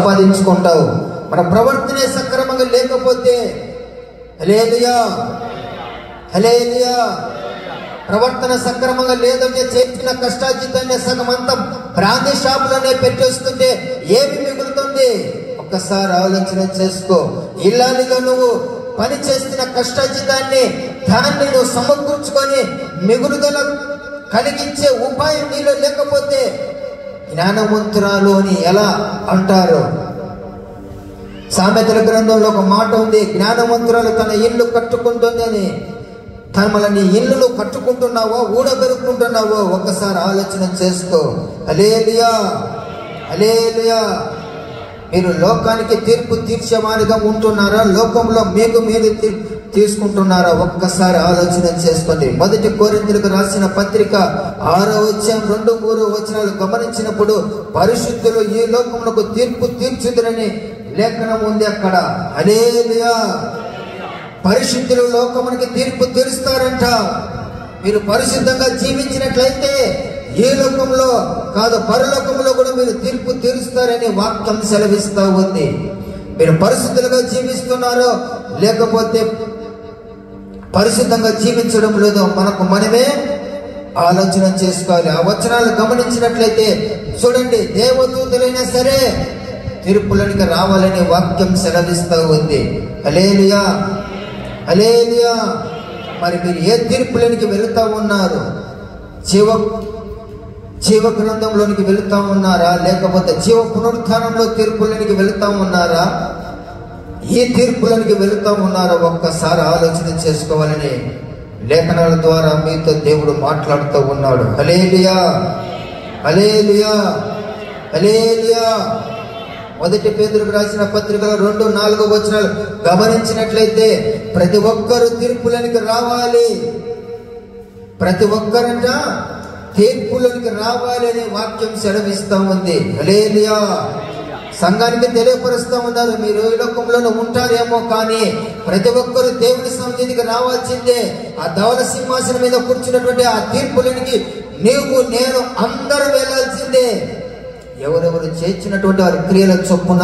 సంపాదించుకుంటావు. మన ప్రవర్తనే సక్రమంగా లేకపోతే, హల్లెలూయా హల్లెలూయా, ప్రవర్తన సక్రమంగా లేదంటే చేసిన కష్టార్జితాన్ని సగమంతా బ్రాందీ షాపులోనే పెట్టేస్తుంటే ఏమి మిగులుతుంది? ఒక్కసారి ఆలోచన చేసుకో. ఇల్లాలిగా నువ్వు పని చేస్తున్న కష్టార్జితాన్ని, ధనాన్ని నువ్వు సమకూర్చుకొని మిగులుదల కలిగించే ఉపాయం నీలో లేకపోతే జ్ఞానవంతురాలు అని ఎలా అంటారు? సామెతల గ్రంథంలో ఒక మాట ఉంది, జ్ఞానవంతురాలు తన ఇల్లు కట్టుకుంటుంది అని. మళ్ళీ నీ ఇల్లు కట్టుకుంటున్నావో ఊడబెరుక్కుంటున్నావో ఒక్కసారి ఆలోచన చేసుకో. హల్లెలూయా హల్లెలూయా. మీరు లోకానికి తీర్పు తీర్చేవారిగా ఉంటున్నారా? లోకంలో మీకు మీరు తీసుకుంటున్నారా? ఒక్కసారి ఆలోచన చేసుకోండి. 1 కొరింథీయులకు రాసిన పత్రిక 6వ అధ్యాయం 2-3 వచనాలు గమనించినప్పుడు పరిశుద్ధులు ఈ లోకములకు తీర్పు తీర్చుదురని లేఖనం ఉంది అక్కడ. హల్లెలూయా. పరిశుద్ధులు లోకమునికి తీర్పు తీరుస్తారంట. మీరు పరిశుద్ధంగా జీవించినట్లయితే ఈ లోకంలో కాదు పరలోకంలో కూడా మీరు తీర్పు తీరుస్తారని వాక్యం సెలవిస్తూ ఉంది. మీరు పరిశుద్ధులుగా జీవిస్తున్నారో లేకపోతే పరిశుద్ధంగా జీవించడం లేదో మనమే ఆలోచన చేసుకోవాలి. ఆ వచనాలు గమనించినట్లయితే చూడండి, దేవదూతలైనా సరే తీర్పులనికి రావాలని వాక్యం సెలవిస్తూ ఉంది. హల్లెలూయా హల్లెలూయా. మరి మీరు ఏ తీర్పులనికి వెళుతూ ఉన్నారు? జీవ గ్రంథంలోనికి వెళుతూ ఉన్నారా? లేకపోతే జీవ పునరుత్థానంలో తీర్పులనికి వెళుతూ ఉన్నారా? ఈ తీర్పులనికి వెళుతూ ఉన్నారా? ఒక్కసారి ఆలోచన చేసుకోవాలని లేఖనాల ద్వారా మీతో దేవుడు మాట్లాడుతూ ఉన్నాడు. హల్లెలూయా హల్లెలూయా హల్లెలూయా. 1 పేతురుకు రాసిన పత్రికలో 2-4 వచనాలు గమనించినట్లయితే ప్రతి ఒక్కరూ తీర్పులనికి రావాలి. ప్రతి ఒక్కరంట తీర్పులనికి రావాలి అనే వాక్యం సెలవిస్తూ ఉంది. హల్లెలూయా. సంఘానికి తెలియపరుస్తూ ఉన్నారు, మీరు ఈ లోకంలోనే ఉంటారేమో కానీ ప్రతి ఒక్కరు దేవుని సన్నిధికి రావాల్సిందే. ఆ ధవల సింహాసనం మీద కూర్చున్నటువంటి ఆ తీర్పులనికి నీవు నేను అందరూ వెళ్ళాల్సిందే. ఎవరెవరు చేర్చినటువంటి వారి క్రియల చొప్పున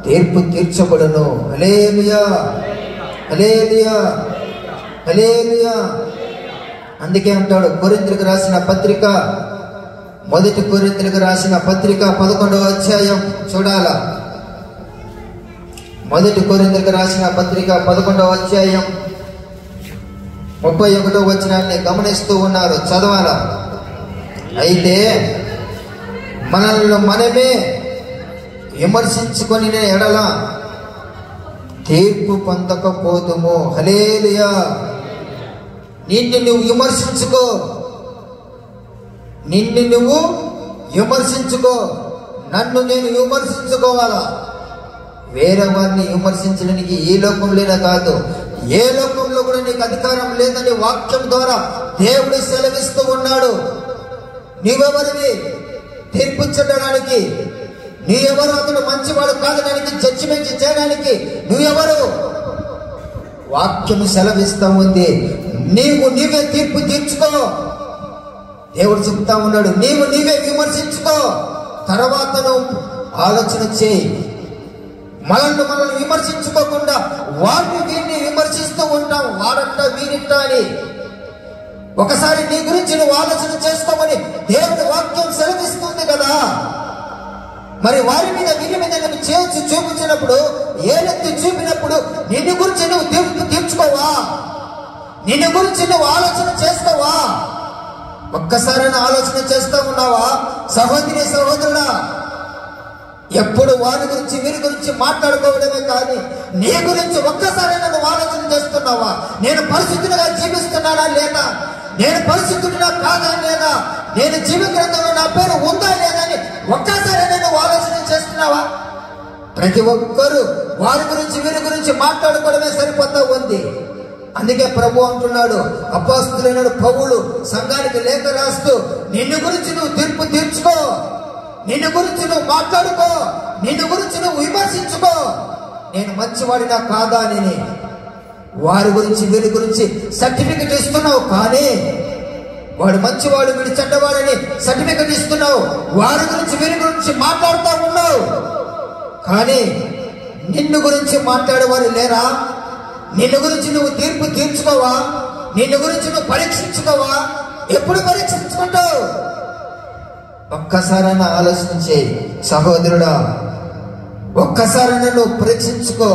తీర్పు తీర్చబడును. హల్లెలూయా హల్లెలూయా హల్లెలూయా. అందుకే అంటాడు కొరింథీయులకు రాసిన పత్రిక 1 కొరింథీయులకు రాసిన పత్రిక 11వ అధ్యాయం చూడాలా. 1 కొరింథీయులకు రాసిన పత్రిక 11వ అధ్యాయం 31వ వచనాన్ని గమనిస్తూ ఉన్నారు, చదవాలా. అయితే మనల్ని మనమే విమర్శించుకొని ఎడల తీర్పు పొందకపోదుము. హల్లెలూయా. నిన్ను నువ్వు విమర్శించుకో, నిన్ను నువ్వు విమర్శించుకో. నన్ను నేను విమర్శించుకోవాలా? వేరే వారిని విమర్శించడానికి ఈ లోకంలోనే కాదు ఏ లోకంలో కూడా నీకు అధికారం లేదని వాక్యం ద్వారా దేవుడు సెలవిస్తూ ఉన్నాడు. నీవెవరివి తీర్పు చెట్టడానికి? నీవెవరు? అతడు మంచివాడు కాదడానికి జడ్జిమెంట్ చేయడానికి నువ్వెవరు? వాక్యం సెలవిస్తూ ఉంది, నీవే తీర్పు తీర్చుకో. దేవుడు చెప్తా ఉన్నాడు, నీవే విమర్శించుకో, తర్వాత నువ్వు ఆలోచన చేయి. మనల్ని విమర్శించుకోకుండా వాడిని వీరిని విమర్శిస్తూ ఉంటాం, వాడంట వీరింట అని. ఒకసారి నీ గురించి నువ్వు ఆలోచన చేసుకోమని దేవుడి వాక్యం సెలవిస్తుంది కదా. మరి వారి మీద వీరి మీద నువ్వు చేసి చూపించినప్పుడు, ఏలెత్తి చూపినప్పుడు నిన్ను గురించి నువ్వు తీర్పు తీర్చుకోవా? నిన్ను గురించి నువ్వు ఆలోచన చేస్తావా? ఒక్కసారైనా ఆలోచన చేస్తూ ఉన్నావా? సహోదరి సహోదరుడా, ఎప్పుడు వారి గురించి వీరి గురించి మాట్లాడుకోవడమే కానీ నీ గురించి ఒక్కసారైనా నువ్వు ఆలోచన చేస్తున్నావా? నేను పరిశుద్ధునిగా జీవిస్తున్నానా లేదా? నేను పరిశుద్ధుడినా కాదా లేదా? నేను జీవ గ్రంథంలో నా పేరు ఉందా లేదా అని ఒక్కసారైనా నువ్వు ఆలోచన చేస్తున్నావా? ప్రతి ఒక్కరూ వారి గురించి వీరి గురించి మాట్లాడుకోవడమే సరిపోతా ఉంది. అందుకే ప్రభు అంటున్నాడు, అపోస్తలుడైన పౌలు సంఘానికి లేఖ రాస్తూ, నిన్ను గురించి నువ్వు తీర్పు తీర్చుకో, నిన్ను గురించి నువ్వు మాట్లాడుకో, నిన్ను గురించి నువ్వు విమర్శించుకో. నేను మంచివాడినా కాదా అని వారి గురించి వీరి గురించి సర్టిఫికెట్ ఇస్తున్నావు, కానీ వాడు మంచివాడు వీడు చెడ్డవాడని సర్టిఫికెట్ ఇస్తున్నావు. వారి గురించి వీరి గురించి మాట్లాడుతూ ఉన్నావు. కానీ నిన్ను గురించి మాట్లాడేవారు లేరా? నిన్ను గురించి నువ్వు తీర్పు తీర్చుకోవా? నిన్ను గురించి నువ్వు పరీక్షించుకోవా? ఎప్పుడు పరీక్షించుకుంటావు? ఒక్కసారైనా ఆలోచన చేయి సహోదరుడా, ఒక్కసారైనా నువ్వు పరీక్షించుకో.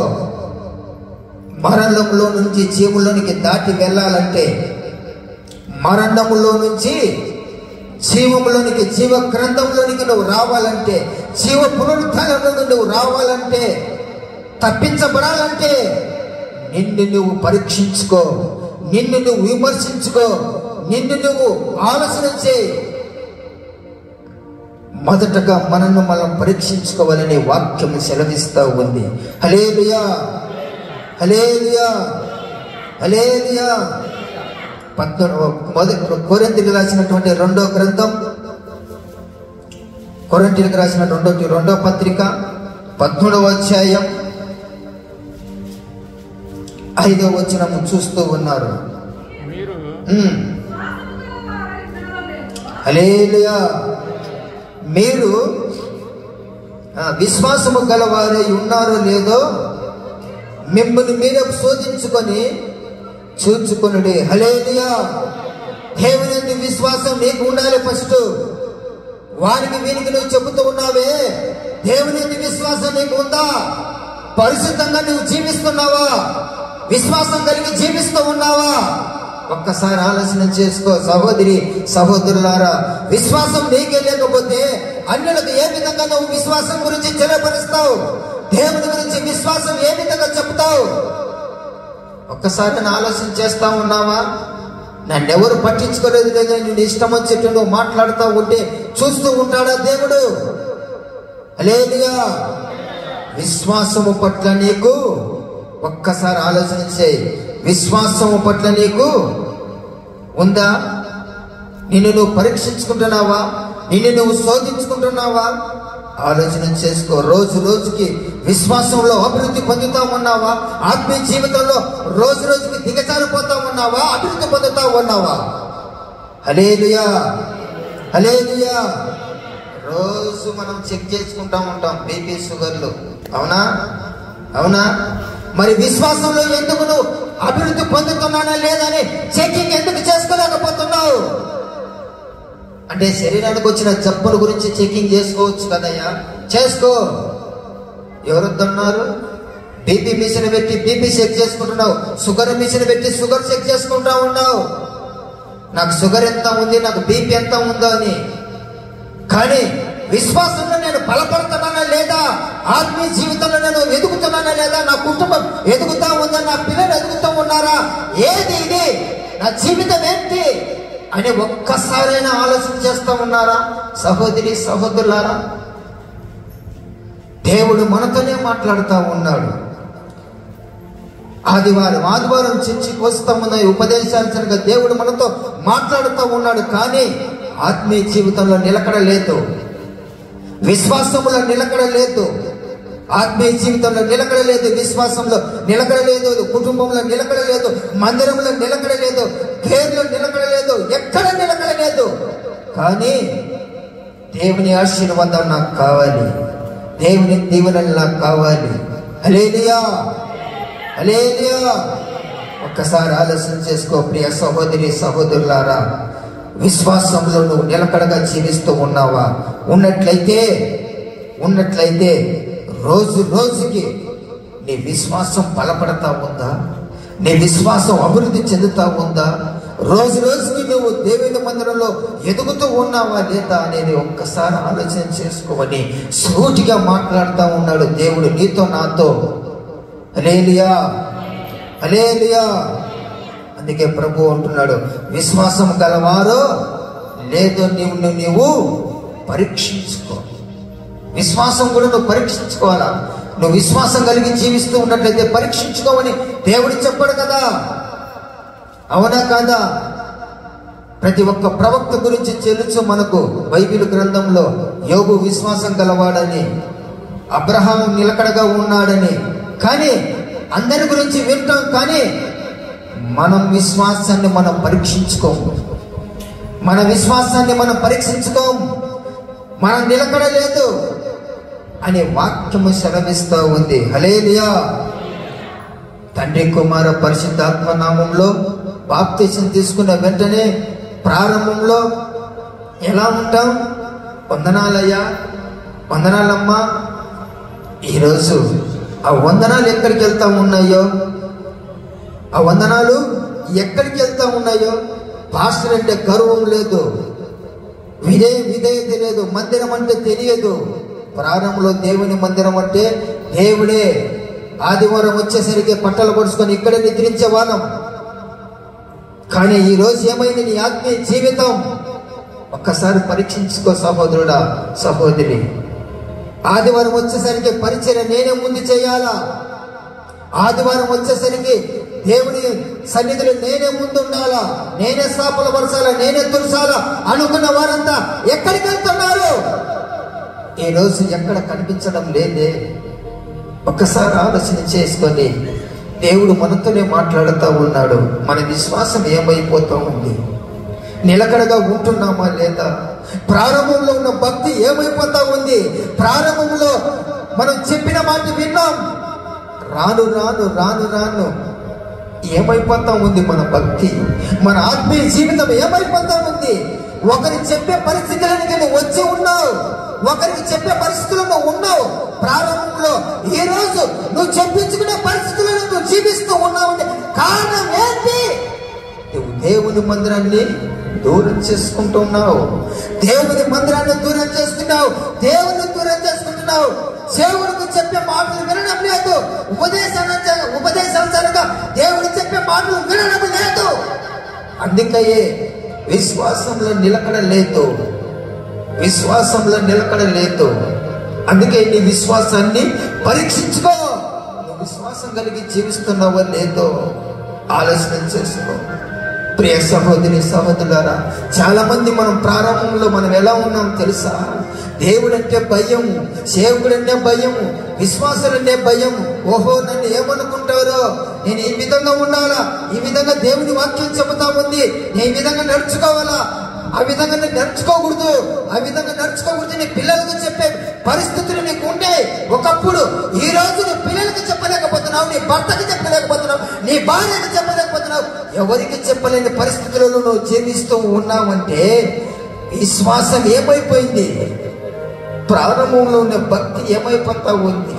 మరణంలో నుంచి జీవుల్లోనికి దాటి వెళ్ళాలంటే, మరణంలో నుంచి జీవంలోనికి, జీవ గ్రంథంలోనికి నువ్వు రావాలంటే, జీవ పునరుత్థానంలోకి నువ్వు రావాలంటే, తప్పించబడాలంటే నిన్ను నువ్వు పరీక్షించుకో, నిన్ను నువ్వు విమర్శించుకో, నిన్ను నువ్వు ఆలోచన చేయి. మొదటగా మనల్ని మనం పరీక్షించుకోవాలని వాక్యం సెలవిస్తూ ఉంది. హల్లెలూయా, హల్లెలూయా, హల్లెలూయా. కొరింథీయులకు రాసినటువంటి రెండో గ్రంథం, కొరింథీయులకు రాసిన రెండో పత్రిక 13వ అధ్యాయం 5వ వచనం చూస్తూ ఉన్నారు. హల్లెలూయా. మీరు విశ్వాసము గలవారై ఉన్నారో లేదో మిమ్మల్ని మీరే శోధించుకొని చూచుకొనుడి. హల్లెలూయా. దేవుని విశ్వాసం నీకు ఉండాలి. ఫస్ట్ వారికి వీరికి నువ్వు చెబుతూ ఉన్నావే, దేవుని విశ్వాసం నీకు ఉందా? పరిశుద్ధంగా నువ్వు జీవిస్తున్నావా? విశ్వాసం కలిగి జీవిస్తూ ఉన్నావా? ఒక్కసారి ఆలోచన చేసుకో సహోదరి సహోదరులారా. విశ్వాసం నీకే లేకపోతే అన్యులకు ఏ విధంగా నువ్వు విశ్వాసం గురించి తెలియపరుస్తావు? దేవుని గురించి విశ్వాసం ఏ విధంగా చెప్తావు? ఒక్కసారి ఆలోచన చేస్తా ఉన్నావా? నన్నెవరు పట్టించుకోలేదు లేదా, నేను ఇష్టం వచ్చేట్టు నువ్వు మాట్లాడుతూ ఉంటే చూస్తూ ఉంటాడా దేవుడు? హల్లెలూయా. విశ్వాసము పట్ల నీకు ఒక్కసారి ఆలోచన చేయి. విశ్వాసము పట్ల నీకు ఉందా? నిన్ను నువ్వు పరీక్షించుకుంటున్నావా? నిన్ను నువ్వు శోధించుకుంటున్నావా? ఆలోచన చేసుకో. రోజు రోజుకి విశ్వాసంలో అభివృద్ధి పొందుతా ఉన్నావా? ఆత్మీయ జీవితంలో రోజు రోజుకి దిగజారిపోతా ఉన్నావా? అభివృద్ధి పొందుతా ఉన్నావా? హల్లెలూయా, హల్లెలూయా. రోజు మనం చెక్ చేసుకుంటా ఉంటాం బీపీ షుగర్లు, అవునా? అవునా? మరి విశ్వాసంలో ఎందుకు నువ్వు అభివృద్ధి పొందుతున్నానా లేదని చెకింగ్ ఎందుకు చేసుకోలేకపోతున్నావు? అంటే శరీరానికి వచ్చిన జబ్బుల గురించి చెకింగ్ చేసుకోవచ్చు కదయ్యా, చేసుకో. ఎవరొద్దన్నారు? బీపీ మిషన్ పెట్టి బీపీ చెక్ చేసుకుంటున్నావు, షుగర్ మిషన్ పెట్టి షుగర్ చెక్ చేసుకుంటా ఉన్నావు. నాకు షుగర్ ఎంత ఉంది, నాకు బీపీ ఎంత ఉందో అని. కానీ విశ్వాసంలో నేను బలపడుతున్నానా లేదా? ఆత్మీయ జీవితంలో నేను ఎదుగుతున్నానా లేదా? నా కుటుంబం ఎదుగుతా ఉందా? నా పిల్లలు ఎదుగుతూ ఉన్నారా? ఏది ఇది? నా జీవితం ఏంటి అని ఒక్కసారైనా ఆలోచన చేస్తా ఉన్నారా సహోదరి సహోదరులారా? దేవుడు మనతోనే మాట్లాడుతూ ఉన్నాడు. ఆదివారం చర్చికి వస్తా ఉన్న ఉపదేశాలు దేవుడు మనతో మాట్లాడుతూ ఉన్నాడు. కానీ ఆత్మీయ జీవితంలో నిలకడ లేదు, విశ్వాసంలో నిలకడ లేదు, ఆత్మీయ జీవితంలో నిలకడ లేదు, విశ్వాసంలో నిలకడ లేదు, కుటుంబంలో నిలకడ లేదు, మందిరంలో నిలకడ లేదు, పేరులో నిలకడ లేదు, ఎక్కడ నిలకడ లేదు. కానీ దేవుని ఆశీర్వాదం నాకు కావాలి, దేవుని దీవెనలు నాకు కావాలి. హల్లెలూయా, హల్లెలూయా. ఒక్కసారి ఆలోచన చేసుకో ప్రియ సహోదరి సహోదరులారా. విశ్వాసంలో నువ్వు నిలకడగా జీవిస్తూ ఉన్నావా? ఉన్నట్లయితే రోజు రోజుకి నీ విశ్వాసం బలపడతా ఉందా? నీ విశ్వాసం అభివృద్ధి చెందుతా ఉందా? రోజు రోజుకి నువ్వు దేవుని మందిరంలో ఎదుగుతూ ఉన్నావా లేదా అనేది ఒక్కసారి ఆలోచన చేసుకోమని సూటిగా మాట్లాడుతూ ఉన్నాడు దేవుడు నీతో నాతో. హల్లెలూయా, హల్లెలూయా. అందుకే ప్రభు అంటున్నాడు, విశ్వాసం గలవారో లేదో నీవు పరీక్షించుకో. విశ్వాసం కూడా నువ్వు పరీక్షించుకోవాలా? నువ్వు విశ్వాసం కలిగి జీవిస్తూ ఉన్నట్లయితే పరీక్షించుకోమని దేవుడు చెప్పాడు కదా, అవునా కాదా? ప్రతి ఒక్క ప్రవక్త గురించి తెలుసు మనకు బైబిల్ గ్రంథంలో. యోబు విశ్వాసం గలవాడని, అబ్రహాం నిలకడగా ఉన్నాడని. కానీ అందరి గురించి వింటాం, కానీ మనం విశ్వాసాన్ని మనం పరీక్షించుకోము. మన విశ్వాసాన్ని మనం పరీక్షించుకోము. మనం నిలకడ లేదు. అనే వాక్యము సెలవిస్తూ ఉంది. హల్లెలూయా. తండ్రి కుమార పరిశుద్ధాత్మ నామంలో బాప్తిసం తీసుకున్న వెంటనే ప్రారంభంలో ఎలా ఉంటాం? వందనాలయ్యా, వందనాలమ్మా. ఈరోజు ఆ వందనాలు ఎక్కడికి వెళ్తా ఉన్నాయో, ఆ వందనాలు ఎక్కడికి వెళ్తా ఉన్నాయో, పాస్టర్ అంటే గర్వం లేదు, విధేయత లేదు, మందిరం అంటే తెలియదు. ప్రారంభంలో దేవుని మందిరం అంటే దేవుడే. ఆదివారం వచ్చేసరికి పట్టలు పడుచుకొని ఇక్కడే నిద్రించే వాళ్ళం. కానీ ఈరోజు ఏమైంది నీ ఆత్మీయ జీవితం? ఒక్కసారి పరీక్షించుకో సహోదరుడా, సహోదరి. ఆదివారం వచ్చేసరికి పరిచర్య నేనే ముందు చేయాలా? ఆదివారం వచ్చేసరికి దేవుని సన్నిధిలో నేనే ముందు ఉండాలా? నేనే సాపల పరచాలా? నేనే తులసాలా? అనుకున్న వారంతా ఎక్కడికి వెళ్తున్నారు? ఈ రోజు ఎక్కడ కనిపించడం లేదే. ఒక్కసారి ఆలోచన చేసుకొని, దేవుడు మనతోనే మాట్లాడుతూ ఉన్నాడు. మన విశ్వాసం ఏమైపోతూ ఉంది? నిలకడగా ఉంటున్నామా లేదా? ప్రారంభంలో ఉన్న భక్తి ఏమైపోతా ఉంది? ప్రారంభంలో మనం చెప్పిన మాట విన్నాం, రాను రాను రాను రాను ఏమైపోతా ఉంది మన భక్తి? మన ఆత్మీయ జీవితం ఏమైపోతా ఉంది? ఒకరికి చెప్పే పరిస్థితులకి నువ్వు వచ్చి ఉన్నావు, ఒకరికి చెప్పే పరిస్థితుల్లో ఉన్నావు. ప్రారంభంలో ఈ రోజు నువ్వు చెప్పించుకునే పరిస్థితులను నువ్వు జీవిస్తూ ఉన్నావు. కారణం ఏంటి? నువ్వు దేవుని మందిరాన్ని దూరం చేసుకుంటున్నావు. దేవుని మందిరాన్ని దూరం చేస్తున్నావు. దేవుని దూరం చేసుకుంటున్నావు. దేవుడికి చెప్పే మాటలు వినడం లేదు. ఉపదేశానుసారంగా దేవుడు చెప్పే మాటలు వినడం లేదు. అందుకయే విశ్వాసంలో నిలకడ లేదు. విశ్వాసంలో నిలకడ లేదు. అందుకే నీ విశ్వాసాన్ని పరీక్షించుకో. నువ్వు విశ్వాసం కలిగి జీవిస్తున్నావో లేదో ఆలోచన చేసుకో. ప్రియ సహోదరి సహోదరులారా, చాలా మంది మనం ప్రారంభంలో మనం ఎలా ఉన్నాం తెలుసా? దేవుడంటే భయం, సేవకుడంటే భయం, విశ్వాసాలంటే భయం. ఓహో, నన్ను ఏమనుకుంటారో, నేను ఈ విధంగా ఉండాలా, ఈ విధంగా దేవుని వాక్యం చెబుతా ఉంది, నేను ఈ విధంగా నడుచుకోవాలా, ఆ విధంగా నేను నడుచుకోకూడదు, ఆ విధంగా నడుచుకోకూడదు. నీ పిల్లలకు చెప్పే పరిస్థితులు నీకు ఉంటే ఒకప్పుడు, ఈ రోజు నీ పిల్లలకు చెప్పలేకపోతున్నావు, నీ భర్తకి చెప్పలేకపోతున్నావు, నీ భార్యకి చెప్పలేకపోతున్నావు. ఎవరికి చెప్పలేని పరిస్థితులలో నువ్వు జీవిస్తూ ఉన్నావంటే విశ్వాసం ఏమైపోయింది? ప్రారంభంలో ఉన్న భక్తి ఏమైపోతా ఉంది?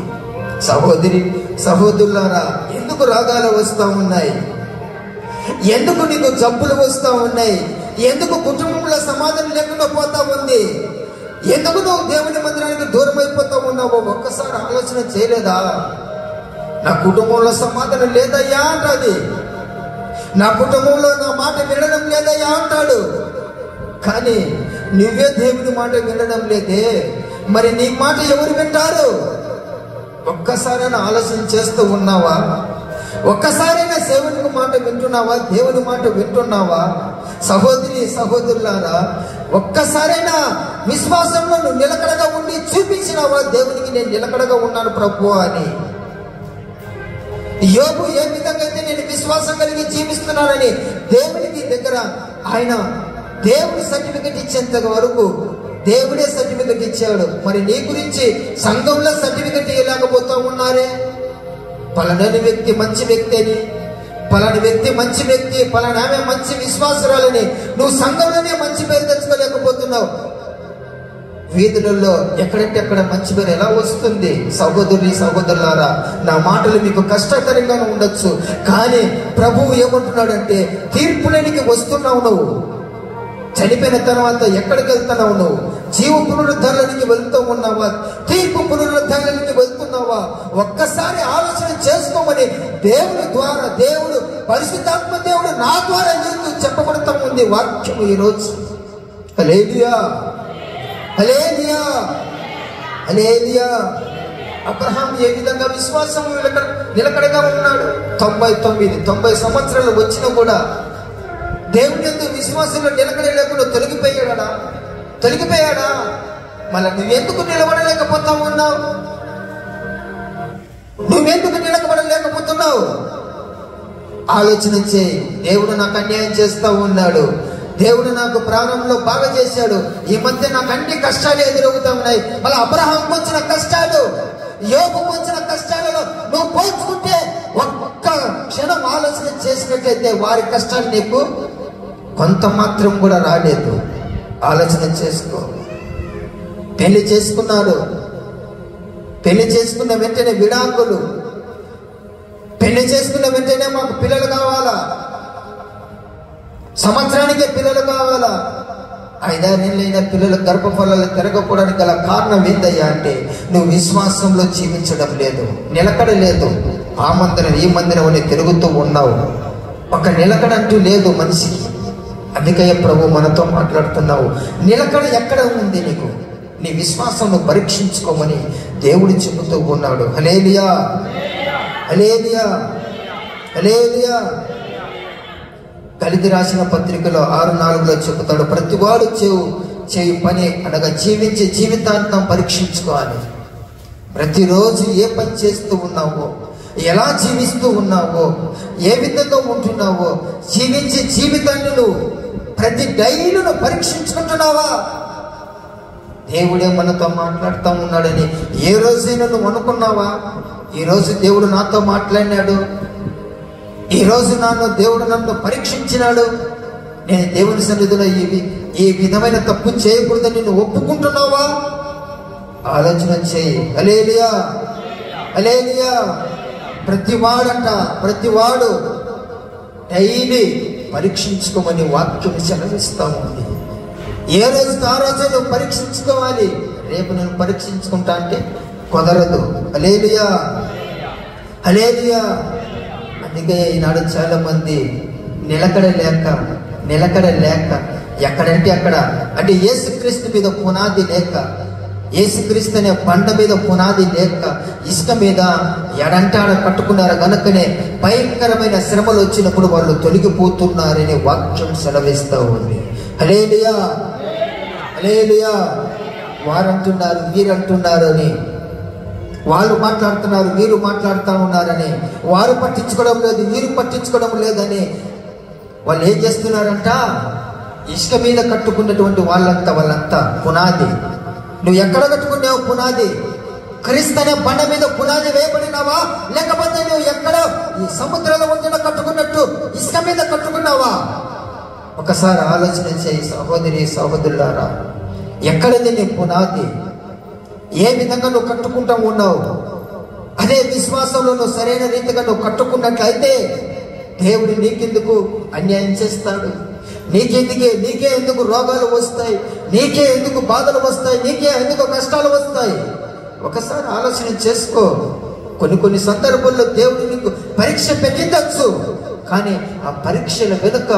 సహోదరి సహోదరులారా, ఎందుకు రాగాలు వస్తూ ఉన్నాయి? ఎందుకు నీకు జబ్బులు వస్తూ ఉన్నాయి? ఎందుకు కుటుంబంలో సమాధానం లేకుండా పోతా ఉంది? ఎందుకు నువ్వు దేవుని మందిరానికి దూరం అయిపోతా ఉన్నావో ఒక్కసారి ఆలోచన చేయలేదా? నా కుటుంబంలో సమాధానం లేదయ్యా అంటది. నా కుటుంబంలో నా మాట వినడం లేదయ్యా అంటాడు. కానీ నువ్వే దేవుని మాట వినడం లేదే, మరి నీ మాట ఎవరు వింటారు? ఒక్కసారైనా ఆలోచన చేస్తూ ఉన్నావా? ఒక్కసారైనా సేవకుని మాట వింటున్నావా? దేవుని మాట వింటున్నావా? సహోదరి సహోదరులారా, ఒక్కసారైనా విశ్వాసంలో నువ్వు నిలకడగా ఉండి చూపించినావా దేవునికి నేను నిలకడగా ఉన్నాను ప్రభు అని? యోబు ఏ విధంగా అయితే నేను విశ్వాసం కలిగి జీవిస్తున్నానని దేవునికి దగ్గర ఆయన దేవుడి సర్టిఫికెట్ ఇచ్చేంత వరకు దేవుడే సర్టిఫికెట్ ఇచ్చాడు. మరి నీ గురించి సంఘంలో సర్టిఫికెట్ ఇవ్వలేకపోతా ఉన్నారే? పలానా వ్యక్తి మంచి వ్యక్తి అని, పలాని వ్యక్తి మంచి వ్యక్తి, పలానా ఆమె మంచి విశ్వాసురాలని నువ్వు సంఘంలోనే మంచి పేరు తెచ్చుకోలేకపోతున్నావు. వీధులలో ఎక్కడంటే అక్కడ మంచి పేరు ఎలా వస్తుంది? సహోదరి సహోదరులారా, నా మాటలు మీకు కష్టకరంగానే ఉండొచ్చు, కానీ ప్రభువు ఏమంటున్నాడంటే తీర్పులేనికి వస్తున్నావు. నువ్వు చనిపోయిన తర్వాత ఎక్కడికి వెళ్తున్నావు? నువ్వు జీవ పునరుద్ధరణకి వెళ్తూ ఉన్నావా? తీర్పు పునరుద్ధరణకి వెళ్తున్నావా? ఒక్కసారి ఆలోచన చేసుకోమని దేవుని ద్వారా, దేవుడు పరిశుద్ధాత్మ దేవుడు నా ద్వారా నీకు చెప్పబడుతూ ఉంది వాక్యము ఈరోజు. హల్లెలూయా, హల్లెలూయా, హల్లెలూయా. అబ్రహాం ఏ విధంగా విశ్వాసం నిలకడగా ఉన్నాడు? 90 సంవత్సరాలు వచ్చినా కూడా దేవుని ఎందుకు విశ్వాసంలో నిలకడ లేకుండా తొలగిపోయాడా? మళ్ళీ నువ్వెందుకు నిలబడలేకపోతా ఉన్నావు? నువ్వెందుకు నిలబడలేకపోతున్నావు? ఆలోచన చేయి. దేవుడు నాకు అన్యాయం చేస్తా ఉన్నాడు, దేవుడు నాకు ప్రారంభంలో బాగా చేశాడు, ఈ మధ్య నాకు అన్ని కష్టాలు ఎదురవుతా ఉన్నాయి. మళ్ళీ అబ్రహాంకు వచ్చిన కష్టాలు, యోబుకు వచ్చిన కష్టాలలో నువ్వు పోల్చుకుంటే ఒక్క క్షణం ఆలోచన చేసినట్లయితే వారి కష్టాలు నీకు కొంత మాత్రం కూడా రాలేదు. ఆలోచన చేసుకో. పెళ్లి చేసుకున్నారు, పెళ్లి చేసుకున్న వెంటనే విడాకులు, పెళ్లి చేసుకున్న వెంటనే మాకు పిల్లలు కావాలా, సంవత్సరానికే పిల్లలు కావాలా, 5-6 నెలలైన పిల్లలు గర్భఫలాలు తిరగకపోవడానికి గల కారణం ఏందయ్యా అంటే నువ్వు విశ్వాసంలో జీవించడం లేదు, నిలకడ లేదు. ఆ మందిరం ఈ మందిరం అని తిరుగుతూ ఉన్నావు, ఒక నిలకడ అంటూ లేదు మనిషికి. అందుకయ్య ప్రభు మనతో మాట్లాడుతున్నావు. నిలకడ ఎక్కడ ఉంది నీకు? నీ విశ్వాసంను పరీక్షించుకోమని దేవుడు చెబుతూ ఉన్నాడు. హల్లెలూయా, హల్లెలూయా, హల్లెలూయా. గలితీ రాసిన పత్రికలో 6:4 చెబుతాడు, ప్రతివాడు చేయు పని అనగా జీవించే జీవితాంతం పరీక్షించుకోవాలి. ప్రతిరోజు ఏ పని చేస్తూ ఉన్నావో, ఎలా జీవిస్తూ ఉన్నావో, ఏ విధంగా ఉంటున్నావో, జీవించే జీవితాన్ని నువ్వు ప్రతి డైలీను పరీక్షించుకుంటున్నావా? దేవుడే మనతో మాట్లాడుతూ ఉన్నాడని ఏ రోజైనా నువ్వు అనుకున్నావా? ఈరోజు దేవుడు నాతో మాట్లాడినాడు, ఈరోజు దేవుడు నన్ను పరీక్షించినాడు, నేను దేవుని సన్నిధిలో ఈ విధమైన తప్పు చేయకూడదని నువ్వు ఒప్పుకుంటున్నావా? ఆలోచన చేయి. హల్లెలూయా, హల్లెలూయా. ప్రతివాడు డైలీ పరీక్షించుకోమని వాక్యం సెలవిస్తా ఉంది. ఏ రోజుకి ఆ రోజే నువ్వు పరీక్షించుకోవాలి. రేపు నేను పరీక్షించుకుంటా అంటే కుదరదు. హల్లెలూయా, హల్లెలూయా. అందుకే ఈనాడు చాలా మంది నిలకడ లేక ఎక్కడంటే అక్కడ, అంటే యేసుక్రీస్తు మీద పునాది లేక, యేసుక్రీస్తు అనే బండ మీద పునాది లేక ఇసుక మీద ఎడంటాడ కట్టుకున్నారు గనుకనే భయంకరమైన శ్రమలు వచ్చినప్పుడు వాళ్ళు తొలగిపోతున్నారని వాక్యం సెలవిస్తూ ఉంది. హల్లెలూయా, హల్లెలూయా. వారంటున్నారు, వీరంటున్నారు అని, వాళ్ళు మాట్లాడుతున్నారు, వీరు మాట్లాడుతూ ఉన్నారని, వారు పట్టించుకోవడం లేదు, వీరు పట్టించుకోవడం లేదని వాళ్ళు ఏం చేస్తున్నారంట? ఇసుక మీద కట్టుకున్నటువంటి వాళ్ళంతా పునాది. నువ్వు ఎక్కడ కట్టుకున్నావు పునాది? క్రీస్తు అనే బండ మీద పునాది వేయబడినావా? లేకపోతే నువ్వు ఎక్కడ ఈ సముద్రాల ఒడ్డున కట్టుకున్నట్టు ఇసుక మీద కట్టుకున్నావా? ఒకసారి ఆలోచన చేయి సహోదరి సహోదరులారా. ఎక్కడది నీ పునాది? ఏ విధంగా నువ్వు కట్టుకుంటూ ఉన్నావు? అదే విశ్వాసంలో నువ్వు సరైన రీతిగా నువ్వు కట్టుకున్నట్లయితే దేవుడు నీకెందుకు అన్యాయం చేస్తాడు? నీకే ఎందుకు రోగాలు వస్తాయి? నీకే ఎందుకు బాధలు వస్తాయి? నీకే ఎందుకు కష్టాలు వస్తాయి? ఒకసారి ఆలోచన చేసుకో. కొన్ని సందర్భాల్లో దేవుడు నీకు పరీక్ష పెట్టిందచ్చు, కానీ ఆ పరీక్షల వెనుక